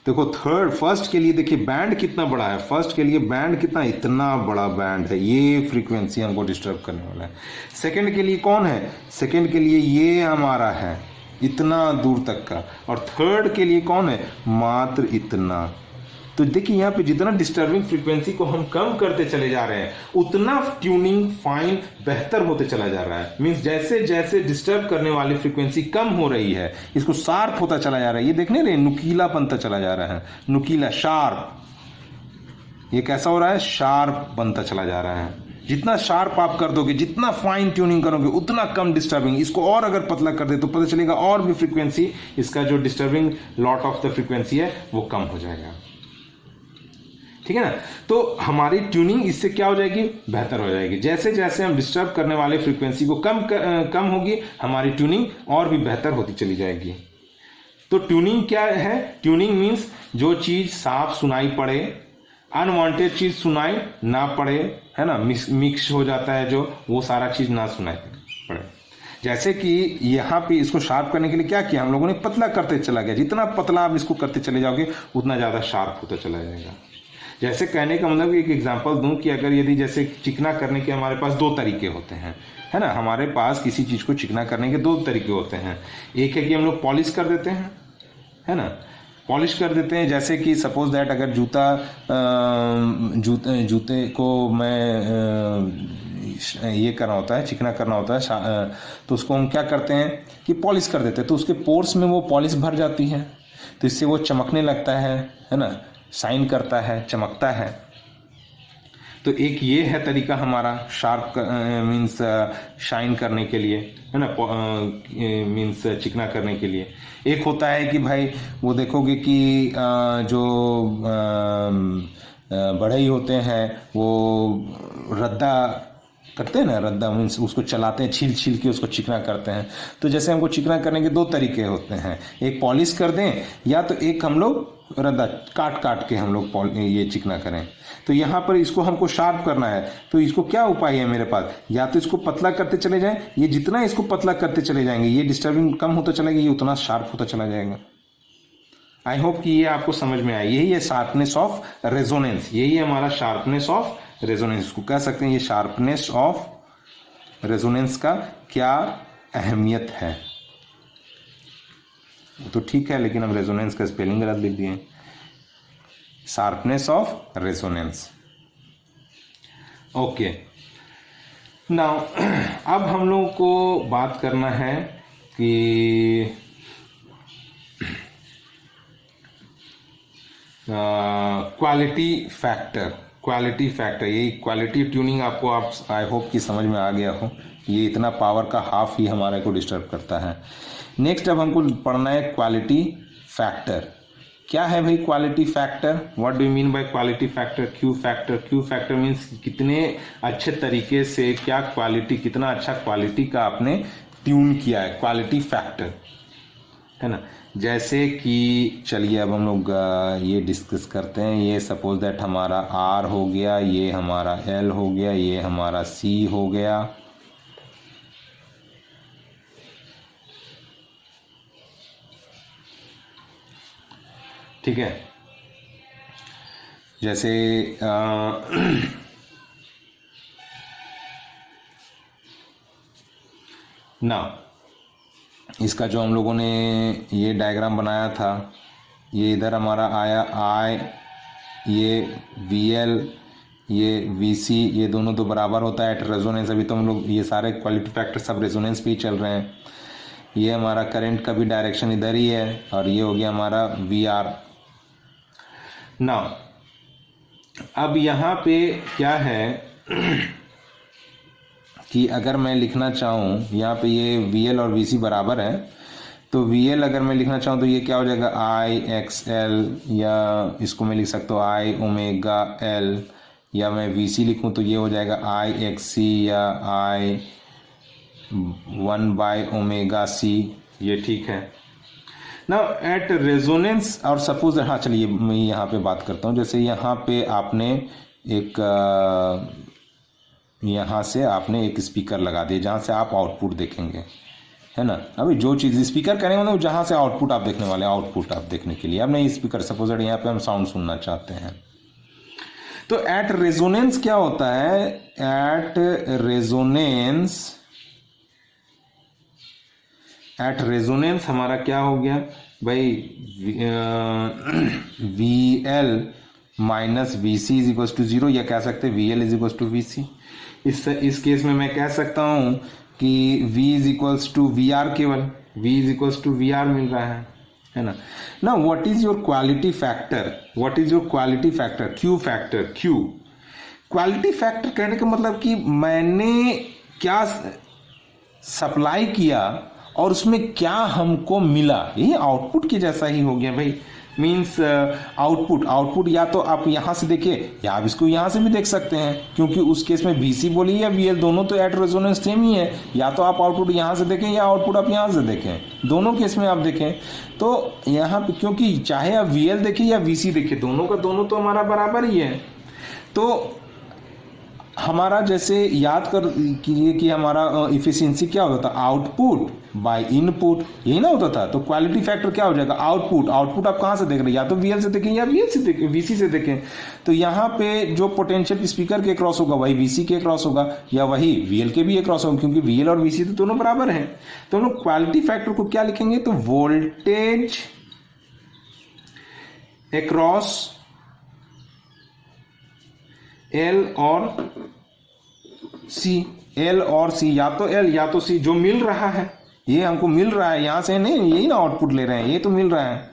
देखो थर्ड फर्स्ट के लिए देखिए बैंड कितना बड़ा है, फर्स्ट के लिए बैंड कितना, इतना बड़ा बैंड है, ये फ्रीक्वेंसी हमको डिस्टर्ब करने वाला है। सेकंड के लिए कौन है, सेकंड के लिए ये हमारा है इतना दूर तक का, और थर्ड के लिए कौन है, मात्र इतना। तो देखिए यहाँ पे जितना डिस्टर्बिंग फ्रीक्वेंसी को हम कम करते चले जा रहे हैं उतना ट्यूनिंग फाइन बेहतर होते चला जा रहा है। मींस जैसे जैसे डिस्टर्ब करने वाली फ्रीक्वेंसी कम हो रही है, इसको शार्प होता चला जा रहा है, ये देखने रहे नुकीला बनता चला जा रहा है, नुकीला शार्प, ये कैसा हो रहा है, शार्प बनता चला जा रहा है। जितना शार्प आप कर दोगे, जितना फाइन ट्यूनिंग करोगे उतना कम डिस्टर्बिंग। इसको और अगर पतला कर दे तो पता चलेगा और भी फ्रीक्वेंसी, इसका जो disturbing lot of the frequency है वो कम हो जाएगा, ठीक है ना। तो हमारी ट्यूनिंग इससे क्या हो जाएगी, बेहतर हो जाएगी। जैसे जैसे हम डिस्टर्ब करने वाले फ्रीक्वेंसी को कम होगी, हमारी ट्यूनिंग और भी बेहतर होती चली जाएगी। तो ट्यूनिंग क्या है, ट्यूनिंग मीन्स जो चीज साफ सुनाई पड़े, अनवांटेड चीज सुनाई ना पड़े, है ना, मिक्स हो जाता है जो, वो सारा चीज ना सुनाई पड़े। जैसे कि यहाँ पे इसको शार्प करने के लिए क्या किया हम लोगों ने, पतला करते चला गया, जितना पतला आप इसको करते चले जाओगे उतना ज्यादा शार्प होता चला जाएगा। जैसे कहने का मतलब एक एग्जांपल दूं कि अगर यदि जैसे चिकना करने के हमारे पास दो तरीके होते हैं, है ना, हमारे पास किसी चीज को चिकना करने के दो तरीके होते हैं। एक है कि हम लोग पॉलिश कर देते हैं, है ना, पॉलिश कर देते हैं। जैसे कि सपोज दैट अगर जूते को मैं ये करना होता है, चिकना करना होता है, तो उसको हम क्या करते हैं कि पॉलिश कर देते हैं, तो उसके पोर्स में वो पॉलिश भर जाती है, तो इससे वो चमकने लगता है ना, शाइन करता है, चमकता है। तो एक ये है तरीका हमारा शार्प मीन्स शाइन करने के लिए, है ना, मीन्स चिकना करने के लिए। एक होता है कि भाई वो देखोगे कि जो बढ़ई होते हैं वो रद्दा करते हैं ना, रद्दा मीन्स उसको चलाते हैं, छील छील के उसको चिकना करते हैं। तो जैसे हमको चिकना करने के दो तरीके होते हैं, एक पॉलिश कर दें या तो एक हम लोग रद्दा काट काट के हम लोग ये चिकना करें। तो यहाँ पर इसको हमको शार्प करना है, तो इसको क्या उपाय है मेरे पास, या तो इसको पतला करते चले जाएं, ये जितना इसको पतला करते चले जाएंगे ये डिस्टर्बिंग कम होता चलेगा, ये उतना शार्प होता चला जाएगा। आई होप कि ये आपको समझ में आए। यही है शार्पनेस ऑफ रेजोनेंस, यही है हमारा शार्पनेस ऑफ रेजोनेंस, इसको कह सकते हैं ये शार्पनेस ऑफ रेजोनेंस का क्या अहमियत है। तो ठीक है, लेकिन हम रेजोनेंस का स्पेलिंग गलत लिख दिए, sharpness of resonance. Okay, now अब हम लोगों को बात करना है कि क्वालिटी फैक्टर, ये क्वालिटी ट्यूनिंग आपको आप आई होप कि समझ में आ गया हो। ये इतना पावर का हाफ ही हमारे को डिस्टर्ब करता है। नेक्स्ट अब हमको पढ़ना है क्वालिटी फैक्टर। क्या है भाई quality factor? What do you mean by quality factor? Q factor means कितने अच्छे तरीके से क्या क्वालिटी, कितना अच्छा क्वालिटी का आपने ट्यून किया है, क्वालिटी फैक्टर, है ना। जैसे कि चलिए अब हम लोग ये डिस्कस करते हैं। ये सपोज दैट हमारा R हो गया, ये हमारा L हो गया, ये हमारा C हो गया, ठीक है। जैसे ना इसका जो हम लोगों ने ये डायग्राम बनाया था, ये इधर हमारा आया I, ये VL, ये VC, ये दोनों तो बराबर होता है एट रेजोनेंस। अभी तो हम लोग ये सारे क्वालिटी फैक्टर सब रेजोनेंस पे ही चल रहे हैं। ये हमारा करंट का भी डायरेक्शन इधर ही है, और ये हो गया हमारा VR। ना अब यहाँ पे क्या है कि अगर मैं लिखना चाहूँ, यहाँ पे ये VL और VC बराबर है, तो VL अगर मैं लिखना चाहूँ तो ये क्या हो जाएगा IXL, या इसको मैं लिख सकता हूँ I ओमेगा L, या मैं VC लिखूँ तो ये हो जाएगा IXC या I 1 ओमेगा C। ये ठीक है ना एट रेजोनेंस। और सपोज, हाँ चलिए मैं यहाँ पे बात करता हूँ। जैसे यहाँ पे आपने एक यहाँ से आपने एक स्पीकर लगा दिया जहाँ से आप आउटपुट देखेंगे, है ना। अभी जो चीज़ स्पीकर करेंगे मतलब जहाँ से आउटपुट आप देखने वाले, आउटपुट आप देखने के लिए अब नहीं स्पीकर, सपोज यहाँ पे हम साउंड सुनना चाहते हैं। तो एट रेजोनेंस क्या होता है? एट रेजोनेंस हमारा क्या हो गया भाई, VL minus VC is equal to 0, या कह सकते हैं VL is equal to VC। इस केस में मैं कह सकता हूं कि V is equals to VR, केवल V is equals to VR मिल रहा है ना। ना what is your quality factor? What is your quality factor? Q factor. Quality factor कहने का मतलब कि मैंने क्या सप्लाई किया और उसमें क्या हमको मिला, यही आउटपुट के जैसा ही हो गया भाई। मीन्स आउटपुट या तो आप यहाँ से देखिए या आप इसको यहाँ से भी देख सकते हैं, क्योंकि उस केस में VC बोलिए या VL दोनों तो एट रेजोनेंस सेम ही है। या तो आप आउटपुट यहाँ से देखें या आउटपुट आप यहाँ से देखें, दोनों केस में आप देखें तो यहाँ पे, क्योंकि चाहे आप VL देखें या VC देखें, दोनों का दोनों तो हमारा बराबर ही है। तो हमारा जैसे याद कर कीजिए कि हमारा इफिशिएंसी क्या होता था, आउटपुट बाय इनपुट, यही ना होता था। तो क्वालिटी फैक्टर क्या हो जाएगा, आउटपुट आप कहाँ से देख रहे हैं, या तो VL से देखें या VL से देखें, VC से देखें। तो यहाँ पे जो पोटेंशियल स्पीकर के क्रॉस होगा वही VC के क्रॉस होगा, या वही VL के भी क्रॉस होगा, क्योंकि VL और VC तो दोनों बराबर हैं। तो हम लोग क्वालिटी फैक्टर को क्या लिखेंगे, तो वोल्टेज अक्रॉस L और C, या तो L या तो C, जो मिल रहा है, ये हमको मिल रहा है, यहां से नहीं, यही ना आउटपुट ले रहे हैं, ये तो मिल रहा है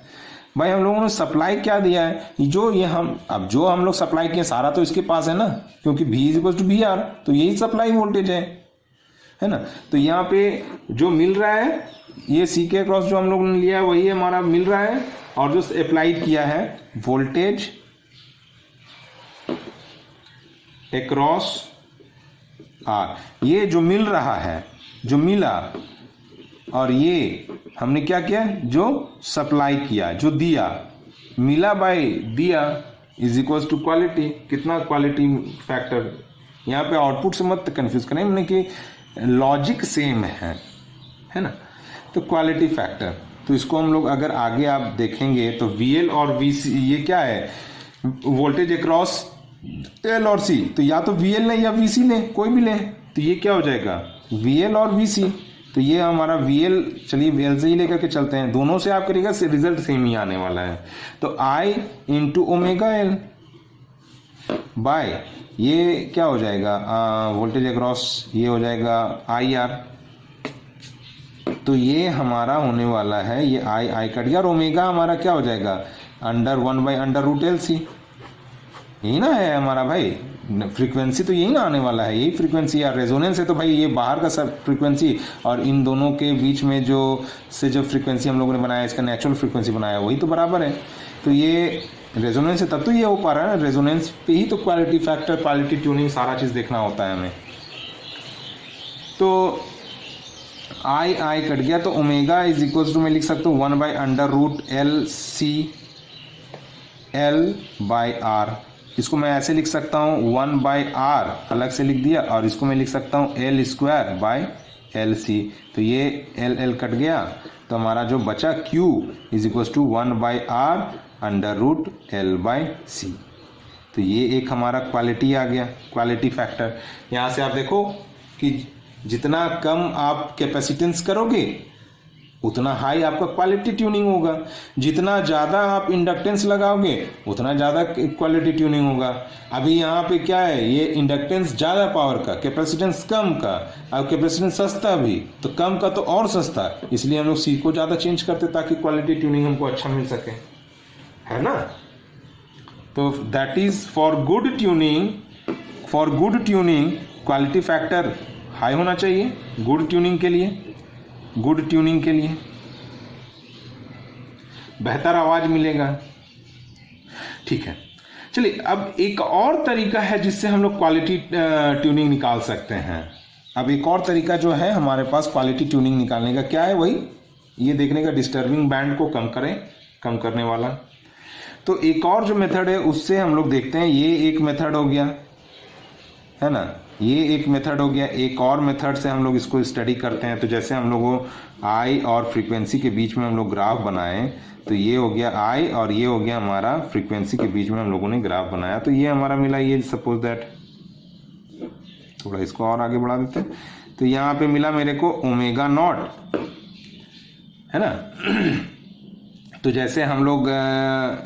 भाई। हम लोगों ने सप्लाई क्या दिया है, जो जो हम लोग सप्लाई किए सारा तो इसके पास है ना, क्योंकि V is equal to VR, तो यही सप्लाई वोल्टेज है ना। तो यहाँ पे जो मिल रहा है, ये C के क्रॉस जो हम लोग ने लिया है वही हमारा मिल रहा है, और जो अप्लाइड किया है वोल्टेज अक्रॉस R, ये जो मिल रहा है, जो मिला, और ये हमने क्या किया, जो सप्लाई किया, जो दिया, मिला बाय दिया इज इक्वल टू क्वालिटी। कितना क्वालिटी फैक्टर, यहाँ पे आउटपुट से मत कंफ्यूज करें, हमने कि लॉजिक सेम है ना। तो क्वालिटी फैक्टर, तो इसको हम लोग अगर आगे आप देखेंगे तो VL और VC ये क्या है, वोल्टेज अक्रॉस एल और सी, तो या तो वी एल लें या वी सी लें, कोई भी लें, तो ये क्या हो जाएगा वी एल और वी सी। तो ये हमारा वी एल, चलिए वी एल से ही लेकर के चलते हैं, दोनों से आप करिएगा रिजल्ट सेम ही आने वाला है। तो आई इंटू ओमेगा एल बाय ये क्या हो जाएगा वोल्टेज अक्रॉस, ये हो जाएगा आई आर। तो ये हमारा होने वाला है, ये आई आई कट गया और ओमेगा हमारा क्या हो जाएगा अंडर 1/√LC। यही ना है हमारा भाई फ्रीक्वेंसी, तो यही ना आने वाला है, यही फ्रीक्वेंसी। या रेजोनेंस है तो भाई ये बाहर का सब फ्रीक्वेंसी और इन दोनों के बीच में जो फ्रीक्वेंसी हम लोगों ने बनाया, इसका नेचुरल फ्रीक्वेंसी बनाया, वही तो बराबर है। तो ये रेजोनेंस है तब तो ये हो पा रहा है ना, रेजोनेंस पे ही तो क्वालिटी फैक्टर, क्वालिटी ट्यूनिंग सारा चीज़ देखना होता है हमें। तो आई आई कट गया, तो ओमेगा इज इक्वल टू मैं लिख सकता हूँ 1/√LC L/R। इसको मैं ऐसे लिख सकता हूँ 1/R अलग से लिख दिया, और इसको मैं लिख सकता हूँ L²/LC। तो ये L कट गया, तो हमारा जो बचा Q is equal to 1/R√L/C। तो ये एक हमारा क्वालिटी आ गया, क्वालिटी फैक्टर। यहाँ से आप देखो कि जितना कम आप कैपेसिटेंस करोगे उतना हाई आपका क्वालिटी ट्यूनिंग होगा, जितना ज़्यादा आप इंडक्टेंस लगाओगे उतना ज़्यादा क्वालिटी ट्यूनिंग होगा। अभी यहाँ पे क्या है, ये इंडक्टेंस ज़्यादा पावर का, कैपेसिटेंस कम का, अब कैपेसिटेंस सस्ता भी, तो कम का तो और सस्ता, इसलिए हम लोग सी को ज़्यादा चेंज करते ताकि क्वालिटी ट्यूनिंग हमको अच्छा मिल सके, है ना। तो that is for good tuning, for good tuning quality factor high होना चाहिए, गुड ट्यूनिंग के लिए, गुड ट्यूनिंग के लिए बेहतर आवाज मिलेगा। ठीक है, चलिए अब एक और तरीका है जिससे हम लोग क्वालिटी ट्यूनिंग निकाल सकते हैं। अब एक और तरीका जो है हमारे पास क्वालिटी ट्यूनिंग निकालने का, क्या है, वही ये देखने का डिस्टर्बिंग बैंड को कम करें, कम करने वाला। तो एक और जो मेथड है उससे हम लोग देखते हैं, ये एक मेथड हो गया है ना, ये एक मेथड हो गया। एक और मेथड से हम लोग इसको स्टडी करते हैं। तो जैसे हम लोगों आई और फ्रीक्वेंसी के बीच में हम लोग ग्राफ बनाए, तो ये हो गया आई और ये हो गया हमारा फ्रीक्वेंसी के बीच में हम लोगों ने ग्राफ बनाया, तो ये हमारा मिला, ये सपोज दैट, थोड़ा इसको और आगे बढ़ा देते हैं, तो यहाँ पे मिला मेरे को ओमेगा नॉट, है ना। तो जैसे हम लोग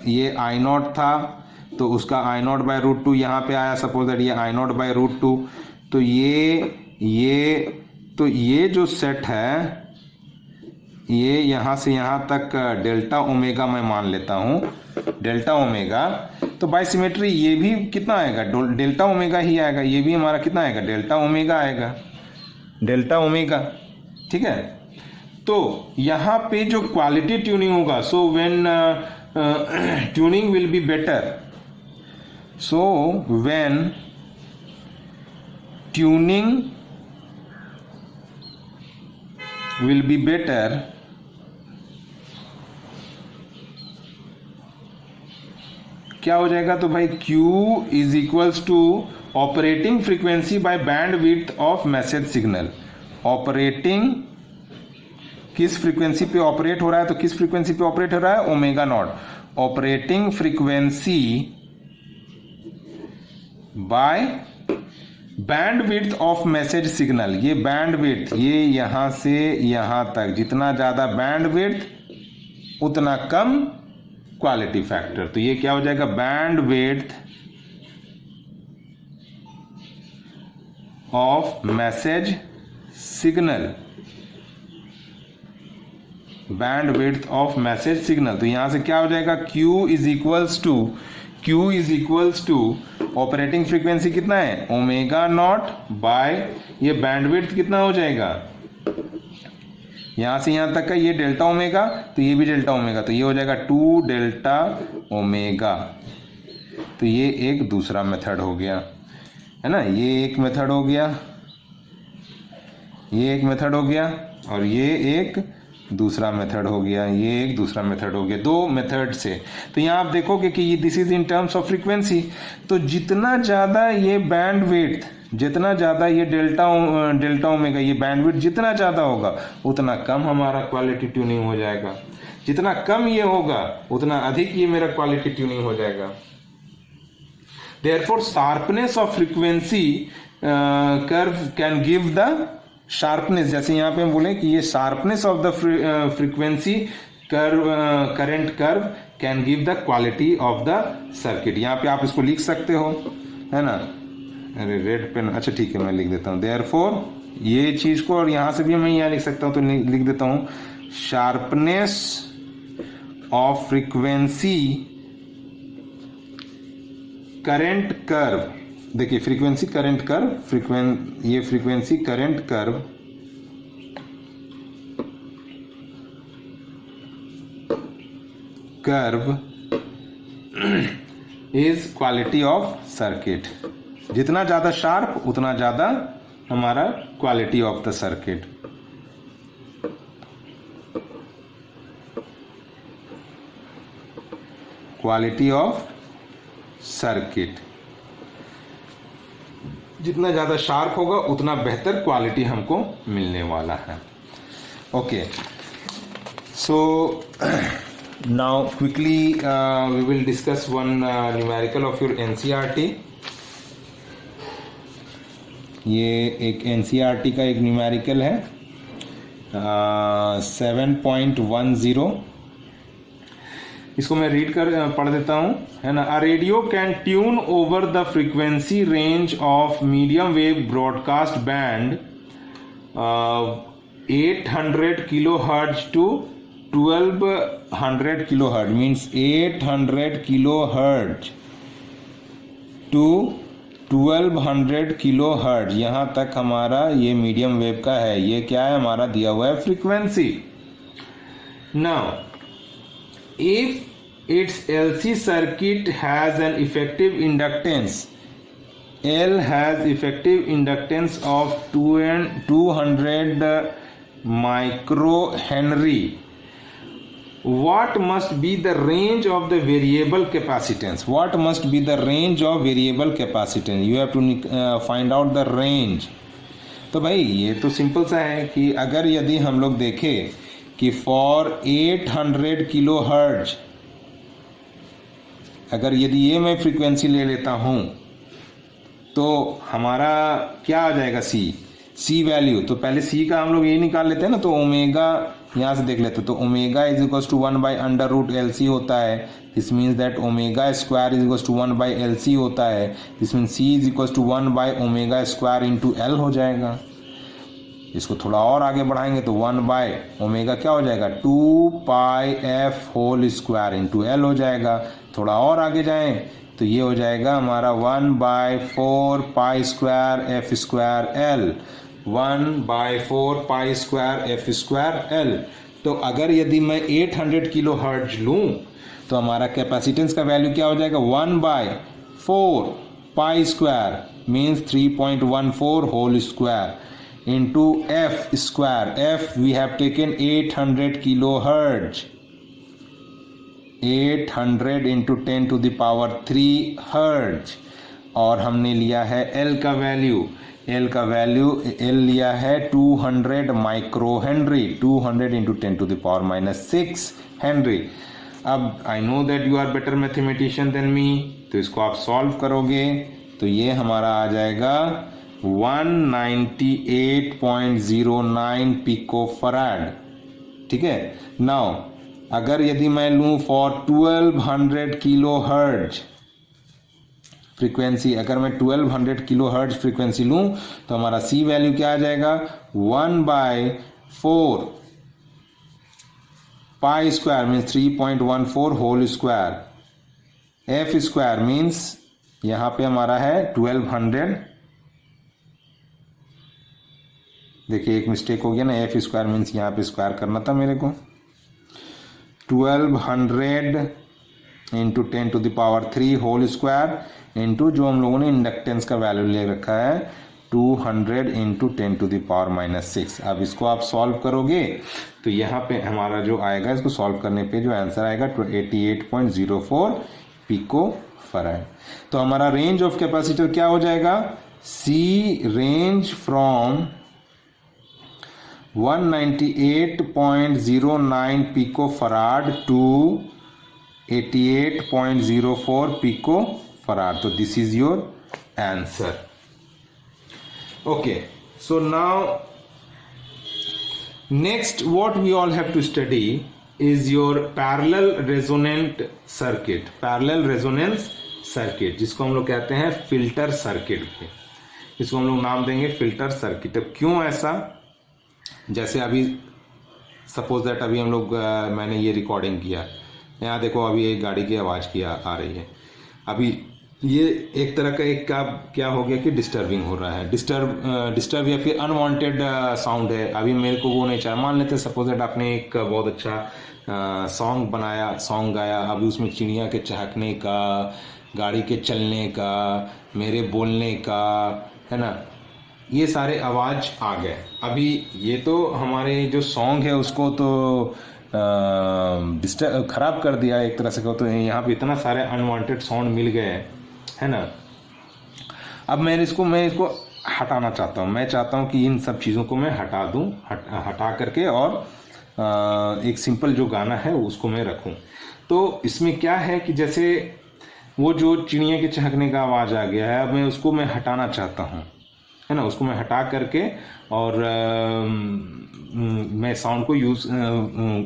ये आई नॉट था तो उसका I0/√2 यहाँ पे आया, सपोज दैट ये I0/√2। तो ये जो सेट है ये यहाँ से यहाँ तक डेल्टा ओमेगा मैं मान लेता हूँ, डेल्टा ओमेगा। तो बाय सिमेट्री ये भी कितना आएगा, डेल्टा ओमेगा ही आएगा, ये भी हमारा कितना आएगा, डेल्टा ओमेगा आएगा, डेल्टा ओमेगा। ठीक है, तो यहाँ पे जो क्वालिटी ट्यूनिंग होगा, so when tuning will be better, so when tuning will be better, क्या हो जाएगा, तो भाई Q is equals to operating frequency by bandwidth of message signal. Operating किस फ्रीक्वेंसी पे ऑपरेट हो रहा है, तो किस फ्रीक्वेंसी पे ऑपरेट हो रहा है, omega naught. Operating frequency by bandwidth of message signal. ये बैंड विड्थ, ये यहां से यहां तक, जितना ज्यादा बैंड विड्थ उतना कम क्वालिटी फैक्टर। तो ये क्या हो जाएगा, bandwidth of message signal, bandwidth of message signal. तो यहां से क्या हो जाएगा, Q is equals to operating frequency कितना है, ओमेगा नॉट बाय ये बैंडविड्थ कितना हो जाएगा, यहां से यहां तक का ये डेल्टा ओमेगा, तो ये भी डेल्टा ओमेगा, तो ये हो जाएगा 2 डेल्टा ओमेगा। तो ये एक दूसरा मेथड हो गया, है ना, ये एक मेथड हो गया, ये एक मेथड हो गया, और ये एक दूसरा मेथड हो गया, ये एक दूसरा मेथड हो गया, दो मेथड से। तो यहाँ आप देखोगे कि ये this is in terms of frequency. तो जितना ज़्यादा ये बैंड विड्थ, जितना ज़्यादा ये डेल्टा ओमेगा, ये बैंड विड्थ जितना ज़्यादा होगा उतना कम हमारा क्वालिटी ट्यूनिंग हो जाएगा, जितना कम ये होगा उतना अधिक ये मेरा क्वालिटी ट्यूनिंग हो जाएगा। Therefore, sharpness of frequency curve can give the sharpness. जैसे यहाँ पे हम बोले कि ये sharpness of the frequency curve current curve can give the quality of the circuit. यहाँ पे आप इसको लिख सकते हो, है ना? अरे रेड पेन, अच्छा ठीक है, मैं लिख देता हूँ. Therefore, ये चीज को, और यहाँ से भी मैं यहाँ लिख सकता हूँ, तो लिख देता हूँ sharpness of frequency current curve. देखिए फ्रीक्वेंसी करंट कर्व, ये frequency current curve is quality of circuit. जितना ज्यादा शार्प उतना ज्यादा हमारा quality of the circuit. Quality of circuit, जितना ज्यादा शार्प होगा उतना बेहतर क्वालिटी हमको मिलने वाला है. Okay, so now quickly we will discuss one numerical of your NCERT. ये एक एनसीईआरटी का एक न्यूमेरिकल है 7.10. इसको मैं रीड कर पढ़ देता हूं, है ना. A radio can tune over the frequency range of medium wave broadcast band 800 kilohertz to 1200 kilohertz. Means 800 kilohertz to 1200 kilohertz. यहां तक हमारा ये मीडियम वेव का है. ये क्या है, हमारा दिया हुआ है frequency. Now if its LC circuit has an effective inductance, L has effective inductance of 200 microhenry, what must be the range of the variable capacitance? What must be the range of variable capacitance? You have to find out the range. तो भाई ये तो सिंपल सा है कि अगर यदि हम लोग देखें कि फॉर 800 किलो हर्ट्ज, अगर यदि ये मैं फ्रीक्वेंसी ले लेता हूं तो हमारा क्या आ जाएगा, सी वैल्यू. तो पहले सी का हम लोग ये निकाल लेते हैं ना, तो ओमेगा यहां से देख लेते हैं. तो omega is equal to 1/√LC होता है. This means that omega square is equal to 1/LC होता है. This means C is equal to 1/ω² into L हो जाएगा. इसको थोड़ा और आगे बढ़ाएंगे तो 1/ω क्या हो जाएगा, 2πf² इंटू एल हो जाएगा. थोड़ा और आगे जाएं तो ये हो जाएगा हमारा 1/4π²f²L. 1/4π²f²L. तो अगर यदि मैं 800 किलो हर्ट्ज लूं तो हमारा कैपेसिटेंस का वैल्यू क्या हो जाएगा, 1/4π² means 3.14 whole square into f square. F we have taken 800 kilohertz. 800 into 10 to the power 3 hertz. और हमने लिया है L का वैल्यू. L का वैल्यू L लिया है 200 micro henry. 200 into 10 to the power -6 henry. अब I know that you are better mathematician than me, तो इसको आप सॉल्व करोगे तो ये हमारा आ जाएगा 198.09 पिकोफराड. ठीक है. नाउ अगर यदि मैं लूं फॉर 1200 किलो हर्ट्ज फ्रीक्वेंसी, अगर मैं 1200 किलो हर्ट्ज फ्रीक्वेंसी लूं तो हमारा सी वैल्यू क्या आ जाएगा, 1/4π² means 3.14 whole square. F square means यहां पे हमारा है 1200. देखिए एक मिस्टेक हो गया ना, एफ स्क्वायर मीन्स यहाँ पे स्क्वायर करना था मेरे को. 1200 into 10 to the power 3 whole square into जो हम लोगों ने इंडक्टेंस का वैल्यू ले रखा है 200 इंटू 10 to the power -6. अब इसको आप सॉल्व करोगे तो यहाँ पे हमारा जो आएगा, इसको सॉल्व करने पे जो आंसर आएगा 88.04 पिको फराड. तो हमारा रेंज ऑफ कैपेसिटर क्या हो जाएगा, C range from 198.09 pico farad to 88.04 pico Farad. So this is your answer. Okay, so now next what we all have to study is your parallel resonant circuit. Parallel resonance circuit, जिसको हम लोग कहते हैं फिल्टर सर्किट, इसको हम लोग नाम देंगे फिल्टर सर्किट। अब क्यों ऐसा, जैसे अभी सपोज दैट अभी हम लोग मैंने ये रिकॉर्डिंग किया, यहाँ देखो अभी एक गाड़ी की आवाज़ की आ रही है, अभी ये एक तरह का एक क्या हो गया कि डिस्टर्बिंग हो रहा है, डिस्टर्ब या फिर अनवांटेड साउंड है। अभी मेरे को वो नहीं चाहिए। मान लेते सपोज दैट आपने एक बहुत अच्छा सॉन्ग बनाया, सॉन्ग गाया, अभी उसमें चिड़िया के चहकने का, गाड़ी के चलने का, मेरे बोलने का, है ना, ये सारे आवाज़ आ गए। अभी ये तो हमारे जो सॉन्ग है उसको तो डिस्टर्ब खराब कर दिया एक तरह से कहो तो। यहाँ पे इतना सारे अनवांटेड साउंड मिल गए, है ना। अब मैं इसको हटाना चाहता हूँ। मैं चाहता हूँ कि इन सब चीज़ों को मैं हटा दूँ, हटा करके और एक सिंपल जो गाना है उसको मैं रखूँ। तो इसमें क्या है कि जैसे वो जो चिड़िया के चहकने का आवाज़ आ गया है, अब मैं हटाना चाहता हूँ, है ना, उसको मैं हटा करके और मैं साउंड को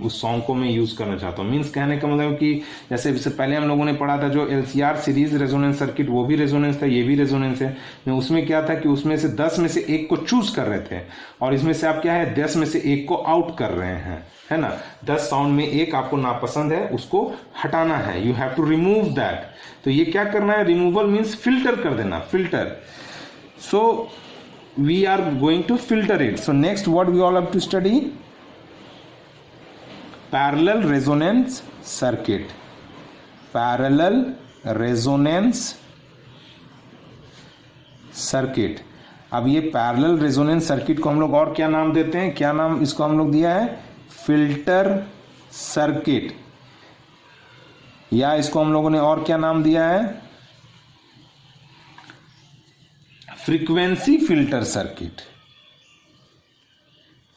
उस सॉन्ग को मैं यूज़ करना चाहता हूँ। मीन्स कहने का मतलब कि जैसे इससे पहले हम लोगों ने पढ़ा था जो LCR सीरीज रेजोनेंस सर्किट, वो भी रेजोनेंस था, ये भी रेजोनेंस है। उसमें क्या था कि उसमें से 10 में से एक को चूज कर रहे थे और इसमें से आप क्या है 10 में से एक को आउट कर रहे हैं, है ना। 10 साउंड में एक आपको नापसंद है, उसको हटाना है, you have to remove that. तो ये क्या करना है, रिमूवल मीन्स फिल्टर कर देना, filter. So we are going to filter it. So next what we all have to study, parallel resonance circuit. Parallel resonance circuit. अब ये पैरेलल रेजोनेंस सर्किट को हम लोग और क्या नाम देते हैं, क्या नाम इसको हम लोग दिया है, फिल्टर सर्किट, या इसको हम लोगों ने और क्या नाम दिया है, frequency filter circuit.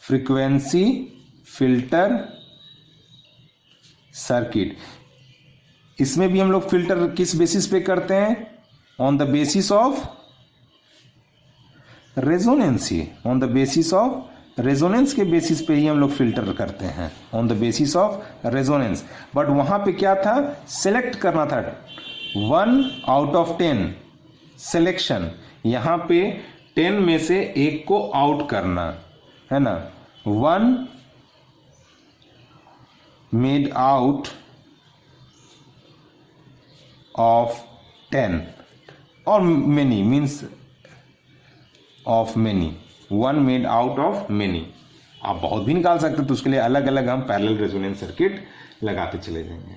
Frequency filter circuit. इसमें भी हम लोग फिल्टर किस बेसिस पे करते हैं, on the basis of resonancy, on the basis of resonance के बेसिस पे ही हम लोग फिल्टर करते हैं, on the basis of resonance. But वहां पे क्या था, सेलेक्ट करना था, 1 आउट ऑफ 10 सिलेक्शन। यहां पे 10 में से एक को आउट करना, है ना। 1 मेड आउट ऑफ 10 और many means of many, 1 made out of many. आप बहुत भी निकाल सकते, तो उसके लिए अलग अलग हम पैरेलल रेजोनेंस सर्किट लगाते चले जाएंगे।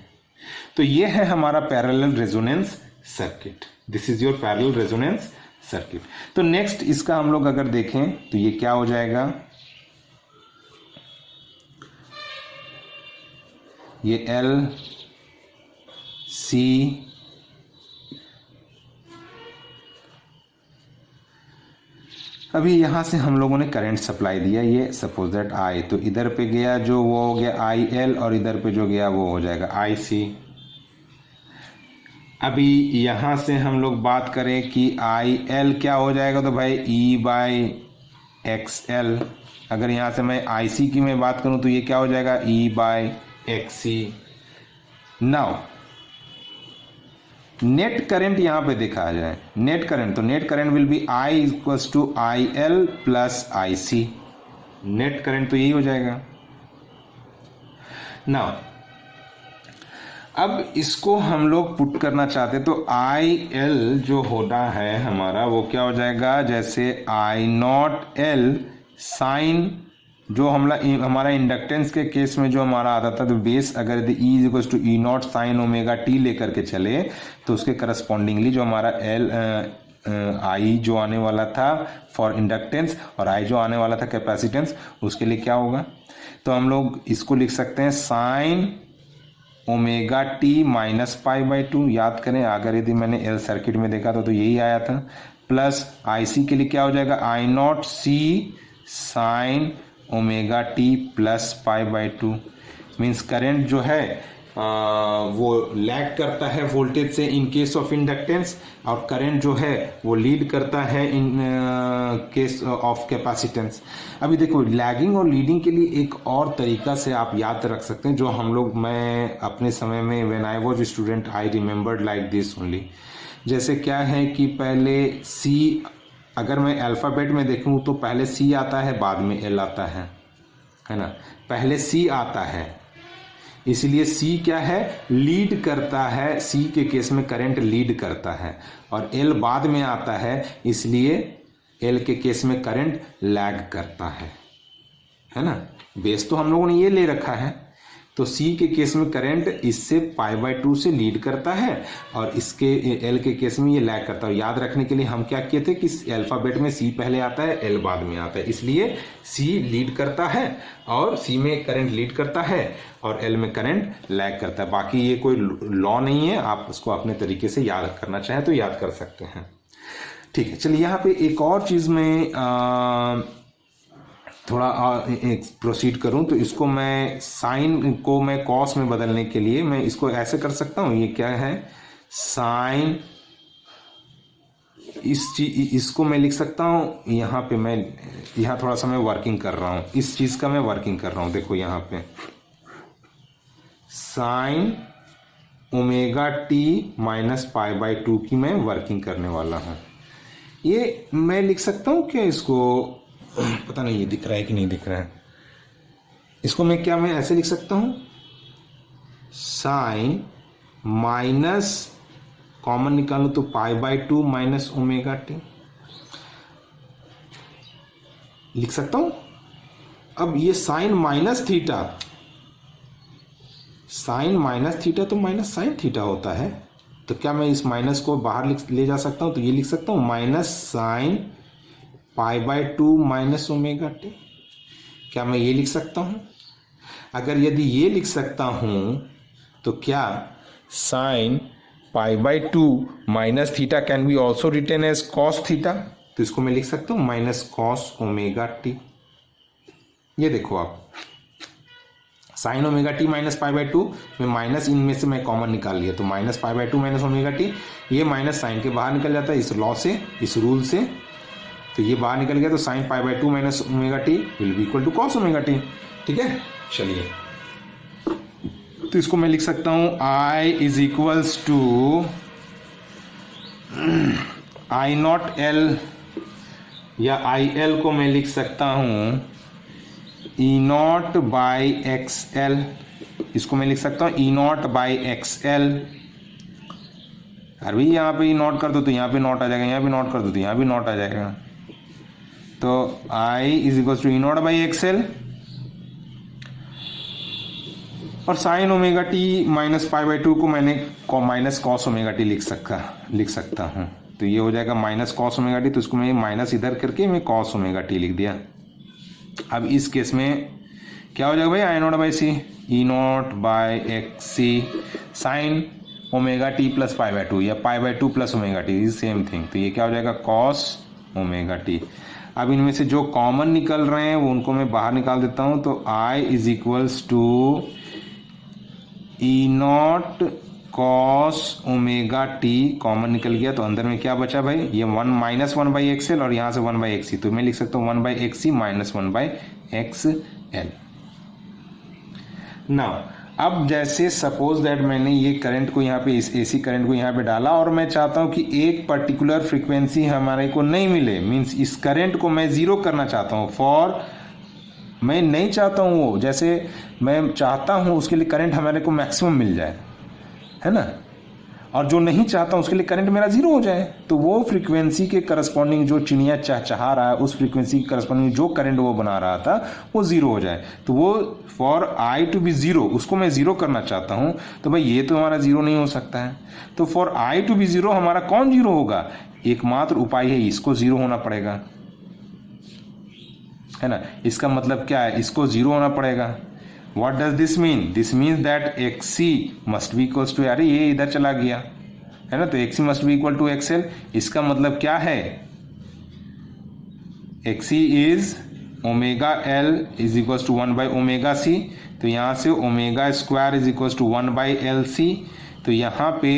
तो ये है हमारा parallel resonance circuit, this is your parallel resonance circuit. तो नेक्स्ट इसका हम लोग अगर देखें तो ये क्या हो जाएगा, ये L C अभी यहां से हम लोगों ने करंट सप्लाई दिया, ये सपोज दैट I, तो इधर पे गया जो वो हो गया IL और इधर पे जो गया वो हो जाएगा IC। अभी यहाँ से हम लोग बात करें कि IL क्या हो जाएगा, तो भाई E/XL। अगर यहाँ से मैं IC की मैं बात करूँ तो ये क्या हो जाएगा, E/XC। नाउ नेट करंट यहाँ पे देखा जाए, नेट करंट, तो net current will be I equals to IL plus IC। Net current तो यही हो जाएगा। नाउ अब इसको हम लोग पुट करना चाहते तो IL जो होता है हमारा वो क्या हो जाएगा, जैसे I0L साइन, जो हमारा इंडक्टेंस के केस में जो हमारा आता था, तो बेस अगर E equals to E0 sine omega t लेकर के चले तो उसके करस्पॉन्डिंगली जो हमारा I जो आने वाला था फॉर इंडक्टेंस और I जो आने वाला था कैपेसिटेंस, उसके लिए क्या होगा, तो हम लोग इसको लिख सकते हैं साइन ओमेगा t माइनस π/2। याद करें अगर यदि मैंने L सर्किट में देखा तो यही आया था, प्लस IC के लिए क्या हो जाएगा, I0C sine omega t plus π/2। Means current जो है वो लैग करता है वोल्टेज से इन केस ऑफ इंडक्टेंस, और करंट जो है वो लीड करता है इन केस ऑफ कैपेसिटेंस। अभी देखो लैगिंग और लीडिंग के लिए एक और तरीका से आप याद रख सकते हैं, जो हम लोग, मैं अपने समय में when I was student I remembered like this only. जैसे क्या है कि पहले सी, अगर मैं अल्फ़ाबेट में देखूं तो पहले सी आता है बाद में एल आता है ना। पहले सी आता है, इसलिए सी क्या है, लीड करता है, सी के केस में करंट लीड करता है, और एल बाद में आता है, इसलिए एल के केस में करंट लैग करता है ना। बेस तो हम लोगों ने ये ले रखा है, तो सी के केस में करंट इससे π/2 से लीड करता है, और इसके एल के केस में ये लैग करता है। याद रखने के लिए हम क्या किए थे कि अल्फाबेट में सी पहले आता है, एल बाद में आता है, इसलिए सी लीड करता है, और सी में करंट लीड करता है और एल में करंट लैग करता है। बाकी ये कोई लॉ नहीं है, आप उसको अपने तरीके से याद करना चाहें तो याद कर सकते हैं। ठीक है, चलिए यहाँ पे एक और चीज़ में थोड़ा एक प्रोसीड करूं, तो इसको मैं साइन को मैं कॉस में बदलने के लिए मैं इसको ऐसे कर सकता हूं। ये क्या है, साइन, इसको मैं लिख सकता हूं, यहाँ पे मैं, यहाँ थोड़ा सा मैं वर्किंग कर रहा हूं, इस चीज़ का मैं वर्किंग कर रहा हूं। देखो यहाँ पे साइन ओमेगा टी माइनस π/2 की मैं वर्किंग करने वाला हूं। ये मैं लिख सकता हूं क्या, इसको पता नहीं ये दिख रहा है कि नहीं दिख रहा है, इसको मैं क्या, मैं ऐसे लिख सकता हूं, साइन माइनस, कॉमन निकालूं तो π/2 माइनस ओमेगा टी लिख सकता हूं। अब ये sine minus theta, sine minus theta तो माइनस साइन थीटा होता है, तो क्या मैं इस माइनस को बाहर ले जा सकता हूं, तो ये लिख सकता हूं minus sine π/2 minus omega t. क्या मैं ये लिख सकता हूं? अगर यदि ये लिख सकता हूं तो क्या sine π/2 minus theta can be also written as cos theta, तो इसको मैं लिख सकता हूं माइनस कॉस ओमेगा टी। ये देखो आप, साइन ओमेगा टी माइनस π/2 में माइनस, इनमें से मैं कॉमन निकाल लिया, तो माइनस π/2 माइनस ओमेगा टी, ये माइनस साइन के बाहर निकल जाता है इस लॉ से, इस रूल से, तो ये बाहर निकल गया, तो sine π/2 minus omega t will be equal to cos omega t. ठीक है, चलिए, तो इसको मैं लिख सकता हूं I is equals to I0L, या IL को मैं लिख सकता हूं E0/XL, इसको मैं लिख सकता हूं E0/XL। अरे यहाँ पे नोट कर दो तो यहाँ पे नोट आ जाएगा, यहाँ भी नोट कर दो तो यहाँ भी नोट आ जाएगा, तो I is equal to E0/XL, और साइन ओमेगा टी माइनस π/2 को मैंने माइनस कॉस ओमेगा टी लिख सकता हूँ, तो ये हो जाएगा माइनस कॉस ओमेगा टी, तो इसको मैं माइनस इधर करके मैं कॉस ओमेगा टी लिख दिया। अब इस केस में क्या हो जाएगा भाई, I0/C E0/XC sine omega T plus π/2, या π/2 plus omega t is same thing, तो ये क्या हो जाएगा कॉस ओमेगा टी। अब इनमें से जो कॉमन निकल रहे हैं वो उनको मैं बाहर निकाल देता हूं, तो I is equals to E0 cos omega T, common निकल गया, तो अंदर में क्या बचा भाई, ये 1 माइनस 1/XL, और यहाँ से 1/XC, तो मैं लिख सकता हूँ 1/XC माइनस 1/XL। नाउ अब जैसे सपोज दैट मैंने ये करंट को यहाँ पे, इस एसी करंट को यहाँ पे डाला, और मैं चाहता हूँ कि एक पर्टिकुलर फ्रीक्वेंसी हमारे को नहीं मिले, मीन्स इस करंट को मैं ज़ीरो करना चाहता हूँ, मैं नहीं चाहता हूँ वो, जैसे मैं चाहता हूँ उसके लिए करंट हमारे को मैक्सिमम मिल जाए, है ना, और जो नहीं चाहता हूँ उसके लिए करंट मेरा जीरो हो जाए, तो वो फ्रीक्वेंसी के करस्पॉन्डिंग जो चिड़िया चाह रहा है, उस फ्रीक्वेंसी के करस्पॉन्डिंग जो करंट वो बना रहा था वो जीरो हो जाए, तो वो for I to be zero, उसको मैं जीरो करना चाहता हूँ, तो भाई ये तो हमारा जीरो नहीं हो सकता है, तो for I to be zero हमारा कौन जीरो होगा, एकमात्र उपाय है इसको जीरो होना पड़ेगा, है ना। इसका मतलब क्या है, इसको जीरो होना पड़ेगा। What does this mean? This means that XC must be equals to, अरे ये इधर चला गया, है ना, तो XC must be equal to XL। इसका मतलब क्या है, XC is omega L is equals to 1/ओमेगा C, तो यहाँ से omega square is equal to 1/LC, तो यहाँ पे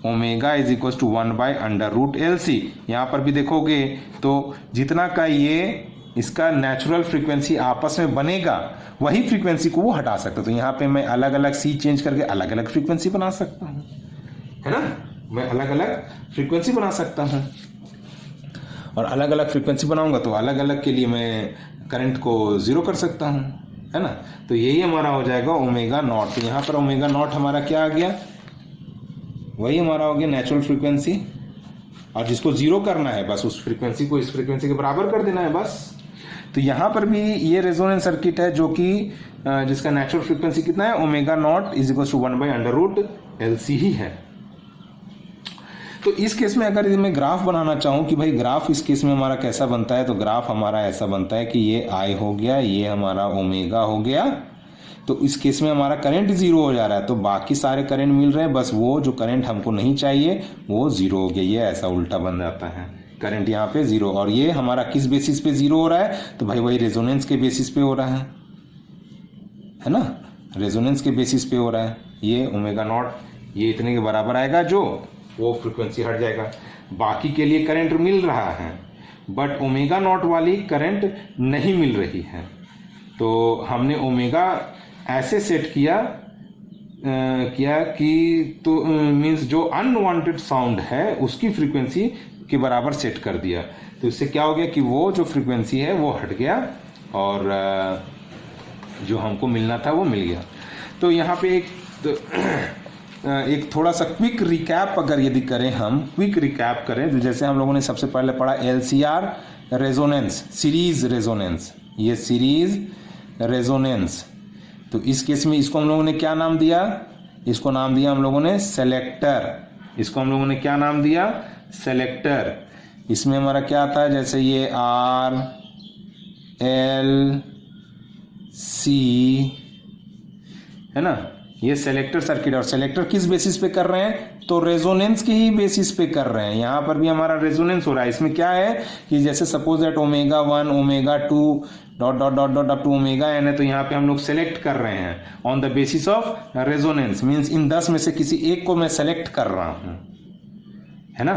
omega is equal to 1/√LC। यहाँ पर भी देखोगे तो जितना का ये इसका नेचुरल फ्रीक्वेंसी आपस में बनेगा वही फ्रीक्वेंसी को वो हटा सकता है। तो यहाँ पे मैं अलग अलग सी चेंज करके अलग अलग फ्रीक्वेंसी बना सकता हूँ, है ना, मैं अलग अलग फ्रीक्वेंसी बना सकता हूँ। और अलग अलग फ्रीक्वेंसी बनाऊंगा तो अलग अलग के लिए मैं करंट को जीरो कर सकता हूँ, है ना। तो यही हमारा हो जाएगा ओमेगा नॉट। तो यहाँ पर ओमेगा नॉट हमारा क्या आ गया, वही हमारा हो गया नेचुरल फ्रीक्वेंसी, और जिसको जीरो करना है बस उस फ्रीक्वेंसी को इस फ्रीक्वेंसी के बराबर कर देना है बस। तो यहाँ पर भी ये रेजोनेंस सर्किट है जो कि जिसका नेचुरल फ्रीक्वेंसी कितना है, omega naught is equal to 1/√LC ही है। तो इस केस में अगर मैं ग्राफ बनाना चाहूँ कि भाई ग्राफ इस केस में हमारा कैसा बनता है, तो ग्राफ हमारा ऐसा बनता है कि ये आई हो गया, ये हमारा ओमेगा हो गया। तो इस केस में हमारा करंट जीरो हो जा रहा है, तो बाकी सारे करंट मिल रहे हैं, बस वो जो करंट हमको नहीं चाहिए वो जीरो हो गया। ये ऐसा उल्टा बन जाता है, करंट यहाँ पे जीरो। और ये हमारा किस बेसिस पे जीरो हो रहा है, तो भाई वही रेजोनेंस के बेसिस पे हो रहा है ना, रेजोनेंस के बेसिस पे हो रहा है। ये ओमेगा नॉट ये इतने के बराबर आएगा जो वो फ्रीक्वेंसी हट जाएगा। बाकी के लिए करंट मिल रहा है बट ओमेगा नॉट वाली करंट नहीं मिल रही है। तो हमने ओमेगा ऐसे सेट किया कि तो मींस जो अनवांटेड साउंड है उसकी फ्रीक्वेंसी के बराबर सेट कर दिया। तो इससे क्या हो गया कि वो जो फ्रीक्वेंसी है वो हट गया और जो हमको मिलना था वो मिल गया। तो यहाँ पे एक थोड़ा सा क्विक रिकैप अगर यदि करें, हम क्विक रिकैप करें तो जैसे हम लोगों ने सबसे पहले पढ़ा LCR रेजोनेंस, सीरीज रेजोनेंस, ये सीरीज रेजोनेंस। तो इस केस में इसको हम लोगों ने क्या नाम दिया, इसको नाम दिया हम लोगों ने सेलेक्टर। इसको हम लोगों ने क्या नाम दिया, सेलेक्टर। इसमें हमारा क्या आता है, जैसे ये R L C है ना, ये सेलेक्टर सर्किट। और सेलेक्टर किस बेसिस पे कर रहे हैं, तो रेजोनेंस के ही बेसिस पे कर रहे हैं। यहाँ पर भी हमारा रेजोनेंस हो रहा है। इसमें क्या है कि जैसे suppose that omega 1 omega 2 dot dot dot dot up to omega n है, तो यहाँ पे हम लोग सेलेक्ट कर रहे हैं on the basis of resonance. Means in 10 में से किसी एक को मैं सेलेक्ट कर रहा हूँ, है ना।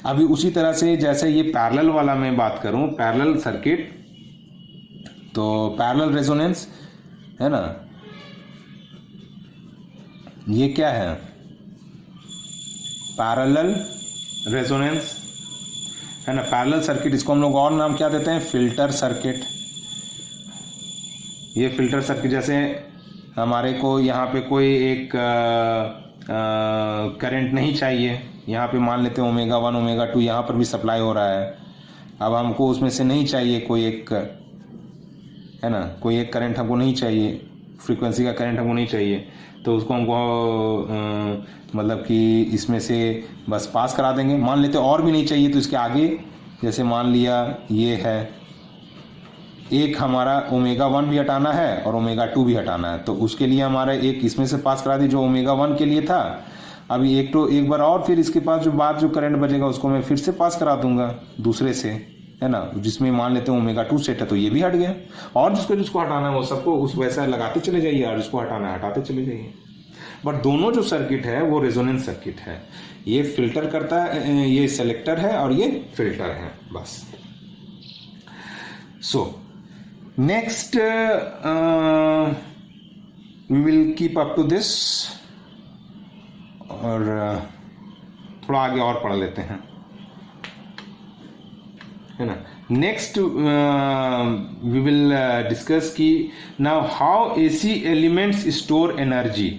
अभी उसी तरह से जैसे ये पैरेलल वाला मैं बात करूँ, पैरेलल सर्किट, तो पैरेलल रेजोनेंस है ना, ये क्या है, पैरेलल रेजोनेंस है ना, पैरेलल सर्किट। इसको हम लोग और नाम क्या देते हैं, फिल्टर सर्किट। ये फिल्टर सर्किट, जैसे हमारे को यहाँ पे कोई एक करंट नहीं चाहिए, यहाँ पे मान लेते हैं ओमेगा 1 ओमेगा 2 यहाँ पर भी सप्लाई हो रहा है। अब हमको उसमें से नहीं चाहिए कोई एक, है ना, कोई एक करंट हमको नहीं चाहिए, फ्रीक्वेंसी का करंट हमको नहीं चाहिए, तो उसको हमको मतलब कि इसमें से बस पास करा देंगे। मान लेते और भी नहीं चाहिए तो इसके आगे जैसे मान लिया ये है, एक हमारा ओमेगा 1 भी हटाना है और ओमेगा 2 भी हटाना है, तो उसके लिए हमारा एक इसमें से पास करा दी जो ओमेगा 1 के लिए था। अभी एक बार और फिर इसके पास जो करंट बचेगा उसको मैं फिर से पास करा दूंगा दूसरे से, है ना, जिसमें मान लेते हैं ओमेगा 2 सेट है, तो ये भी हट गया। और जिसको हटाना है वो सबको उस वैसा लगाते चले जाइए और जिसको हटाना है हटाते चले जाइए। बट दोनों जो सर्किट है वो रेजोनेंस सर्किट है। ये फिल्टर करता है, ये सेलेक्टर है और ये फिल्टर है, बस। So next we will keep up to this, और थोड़ा आगे और पढ़ लेते हैं, है ना। नेक्स्ट वी विल डिस्कस की now how AC elements store energy,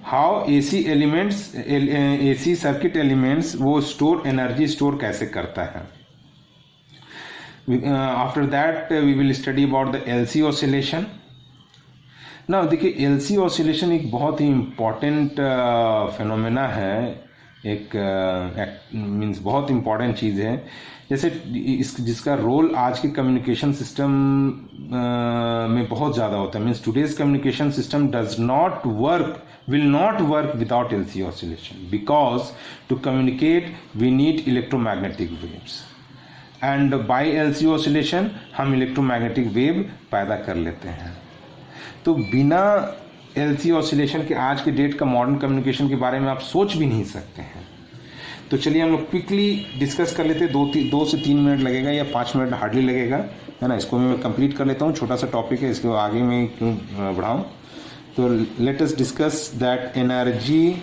how AC elements, AC circuit elements वो स्टोर एनर्जी स्टोर कैसे करता है। After that we will study about the LC oscillation. ना देखिए, एलसी ऑसिलेशन एक बहुत ही इम्पॉर्टेंट फिनोमेना है, एक मीन्स बहुत इम्पॉर्टेंट चीज़ है। जैसे जिसका रोल आज के कम्युनिकेशन सिस्टम में बहुत ज़्यादा होता है। Means today's communication system does not work, will not work without LC oscillation, because to communicate we need electromagnetic waves, and by LC oscillation हम electromagnetic wave पैदा कर लेते हैं। तो बिना एलसी ऑसिलेशन के आज के डेट का मॉडर्न कम्युनिकेशन के बारे में आप सोच भी नहीं सकते हैं। तो चलिए हम लोग क्विकली डिस्कस कर लेते हैं। 2 से 3 मिनट लगेगा या 5 मिनट हार्डली लगेगा, है ना। इसको मैं कंप्लीट कर लेता हूँ, छोटा सा टॉपिक है, इसको आगे मैं क्यों बढ़ाऊँ। तो let us discuss that energy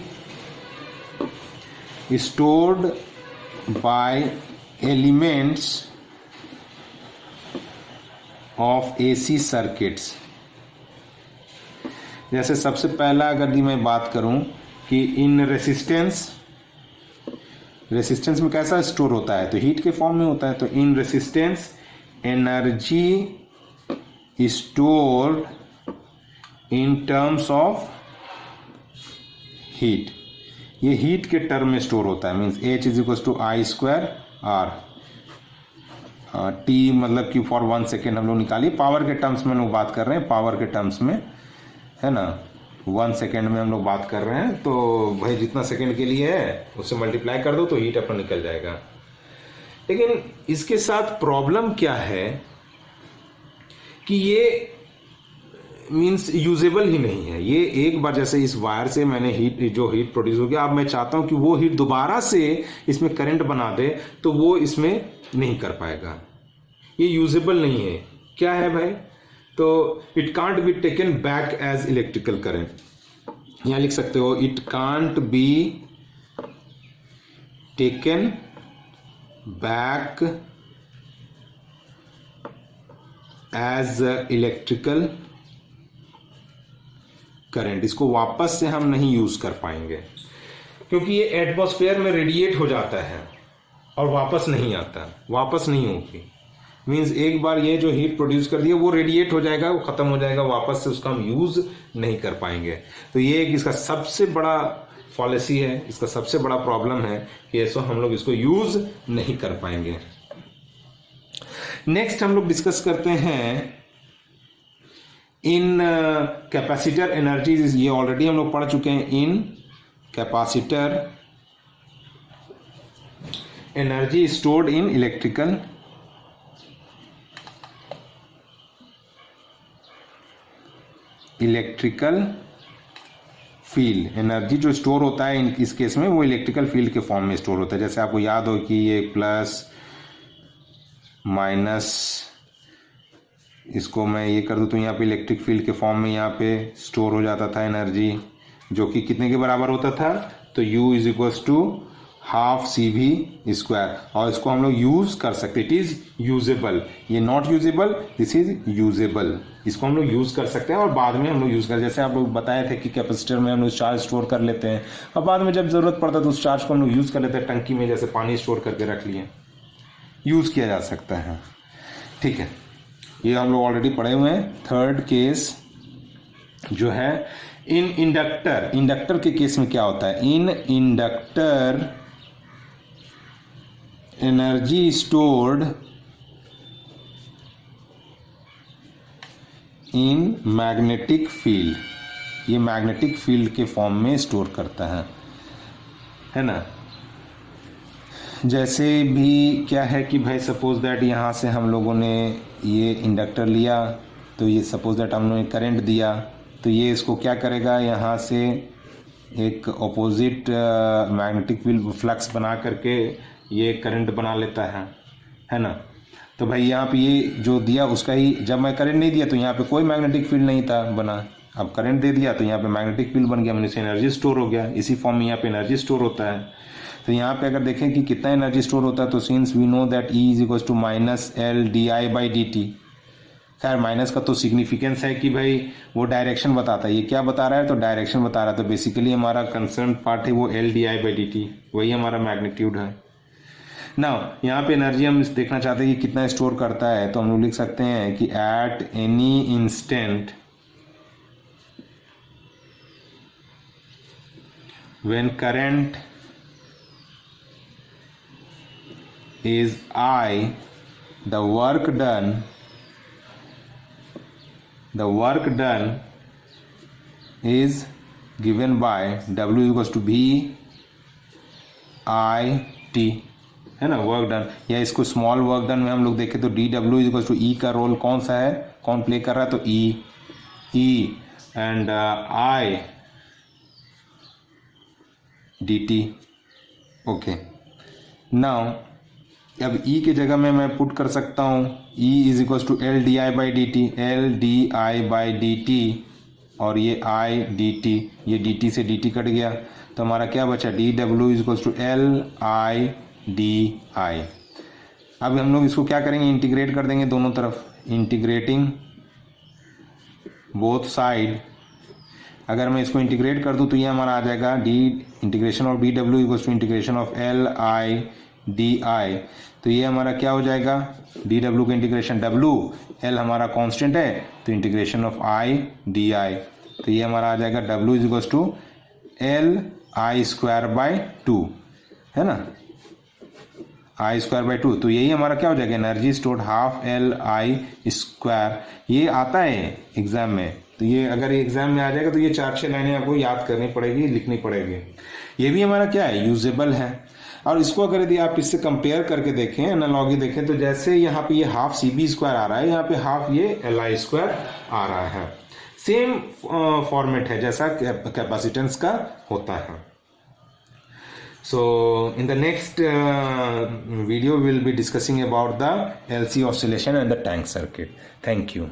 stored by elements of AC circuits। जैसे सबसे पहला अगर मैं बात करूं कि इन रेसिस्टेंस में कैसा स्टोर होता है, तो हीट के फॉर्म में होता है। तो in resistance energy stored in terms of heat, ये हीट के टर्म में स्टोर होता है। Means H is equal to I square R, T मतलब कि फॉर 1 सेकेंड हम लोग निकालिए, पावर के टर्म्स में हम लोग बात कर रहे हैं, पावर के टर्म्स में, है ना। 1 सेकेंड में हम लोग बात कर रहे हैं, तो भाई जितना सेकेंड के लिए है उससे मल्टीप्लाई कर दो तो हीट अपना निकल जाएगा। लेकिन इसके साथ प्रॉब्लम क्या है कि ये मीन्स यूजेबल ही नहीं है। ये एक बार जैसे इस वायर से मैंने हीट प्रोड्यूस हो गया, अब मैं चाहता हूं कि वो हीट दोबारा से इसमें करंट बना दे, तो वो इसमें नहीं कर पाएगा, ये यूजेबल नहीं है। क्या है भाई, तो it can't be taken back as electrical current. यहां लिख सकते हो it can't be taken back as electrical current. इसको वापस से हम नहीं यूज कर पाएंगे क्योंकि ये एटमॉस्फेयर में रेडिएट हो जाता है और वापस नहीं आता, वापस नहीं होगी। मींस एक बार ये जो हीट प्रोड्यूस कर दिया वो रेडिएट हो जाएगा, वो खत्म हो जाएगा, वापस से उसका हम यूज नहीं कर पाएंगे। तो ये एक इसका सबसे बड़ा फॉलिसी है, इसका सबसे बड़ा प्रॉब्लम है कि ऐसा हम लोग इसको यूज नहीं कर पाएंगे। नेक्स्ट हम लोग डिस्कस करते हैं इन कैपेसिटर एनर्जीज। ये ऑलरेडी हम लोग पढ़ चुके हैं। इन capacitor energy stored in electrical field. Energy जो स्टोर होता है इस केस में वो इलेक्ट्रिकल फील्ड के फॉर्म में स्टोर होता है। जैसे आपको याद हो कि ये प्लस माइनस, इसको मैं ये कर दूं तो यहाँ पे इलेक्ट्रिक फील्ड के फॉर्म में यहाँ पे स्टोर हो जाता था एनर्जी, जो कि कितने के बराबर होता था, तो U is equals to half CV square. और इसको हम लोग यूज कर सकते, इट इज यूजेबल। ये not usable, this is usable. इसको हम लोग यूज कर सकते हैं और बाद में हम लोग यूज कर, जैसे आप लोग बताए थे कि कैपेसिटर में हम लोग चार्ज स्टोर कर लेते हैं और बाद में जब जरूरत पड़ता है तो उस चार्ज को हम लोग यूज कर लेते हैं। टंकी में जैसे पानी स्टोर करके रख लिए, यूज किया जा सकता है। ठीक है, ये हम लोग ऑलरेडी पढ़े हुए हैं। थर्ड केस जो है इन इंडक्टर, इंडक्टर के केस में क्या होता है, in inductor energy stored in magnetic field. ये मैग्नेटिक फील्ड के फॉर्म में स्टोर करता है ना। जैसे भी क्या है कि भाई सपोज दैट यहाँ से हम लोगों ने ये इंडक्टर लिया, तो ये सपोज दैट हम लोगों ने करंट दिया, तो ये इसको क्या करेगा, यहाँ से एक ऑपोजिट मैग्नेटिक फील्ड फ्लक्स बना करके ये करंट बना लेता है ना। तो भाई यहाँ पे ये जो दिया उसका ही, जब मैं करंट नहीं दिया तो यहाँ पे कोई मैग्नेटिक फील्ड नहीं था बना, अब करंट दे दिया तो यहाँ पे मैग्नेटिक फील्ड बन गया, मैंने से एनर्जी स्टोर हो गया। इसी फॉर्म में यहाँ पे एनर्जी स्टोर होता है। तो यहाँ पे अगर देखें कि कितना एनर्जी स्टोर होता है, तो since we know that E is equal to minus LdI/dt। खैर माइनस का तो सिग्निफिकेंस है कि भाई वो डायरेक्शन बताता है। ये क्या बता रहा है, तो डायरेक्शन बता रहा है। तो बेसिकली हमारा कंसर्न पार्ट है वो LdI/dt, वही हमारा मैग्नीट्यूड है ना। यहाँ पे एनर्जी हम देखना चाहते हैं कि कितना स्टोर करता है, तो हम लोग लिख सकते हैं कि at any instant when current is I, the work done is given by W equals to V I T, है ना, वर्क डन। या इसको स्मॉल वर्क डन में हम लोग देखें तो DW इक्वल टू E का रोल कौन सा है, कौन प्ले कर रहा है, तो E E and I dt. Okay, now अब E की जगह में मैं पुट कर सकता हूँ E is equal to L D I by D T, L D I by D T, और ये आई डी टी, ये डी टी से डी टी कट गया, तो हमारा क्या बचा, D W is equal to L I D I. अब हम लोग इसको क्या करेंगे, इंटीग्रेट कर देंगे दोनों तरफ, इंटीग्रेटिंग बोथ साइड। अगर मैं इसको इंटीग्रेट कर दूं तो ये हमारा आ जाएगा D integration of D W equals to integration of L I D I. तो ये हमारा क्या हो जाएगा, डी डब्ल्यू का इंटीग्रेशन डब्ल्यू, एल हमारा कांस्टेंट है तो integration of I D I, तो ये हमारा आ जाएगा W is equals to L I square by two, है ना, आई स्क्वायर बाई टू। तो यही हमारा क्या हो जाएगा, energy stored half L I square. ये आता है एग्जाम में, तो ये अगर एग्जाम में आ जाएगा तो ये 4-6 लाइनें आपको याद करनी पड़ेगी, लिखनी पड़ेगी। ये भी हमारा क्या है, यूजेबल है। और इसको अगर यदि आप इससे कंपेयर करके देखें, एनालॉजी देखें, तो जैसे यहाँ पे ये हाफ सी बी स्क्वायर आ रहा है, यहाँ पे हाफ ये एल आई स्क्वायर आ रहा है, सेम फॉर्मेट है जैसा कैपेसिटेंस का होता है। So in the next video we will be discussing about the LC oscillation and the tank circuit. Thank you.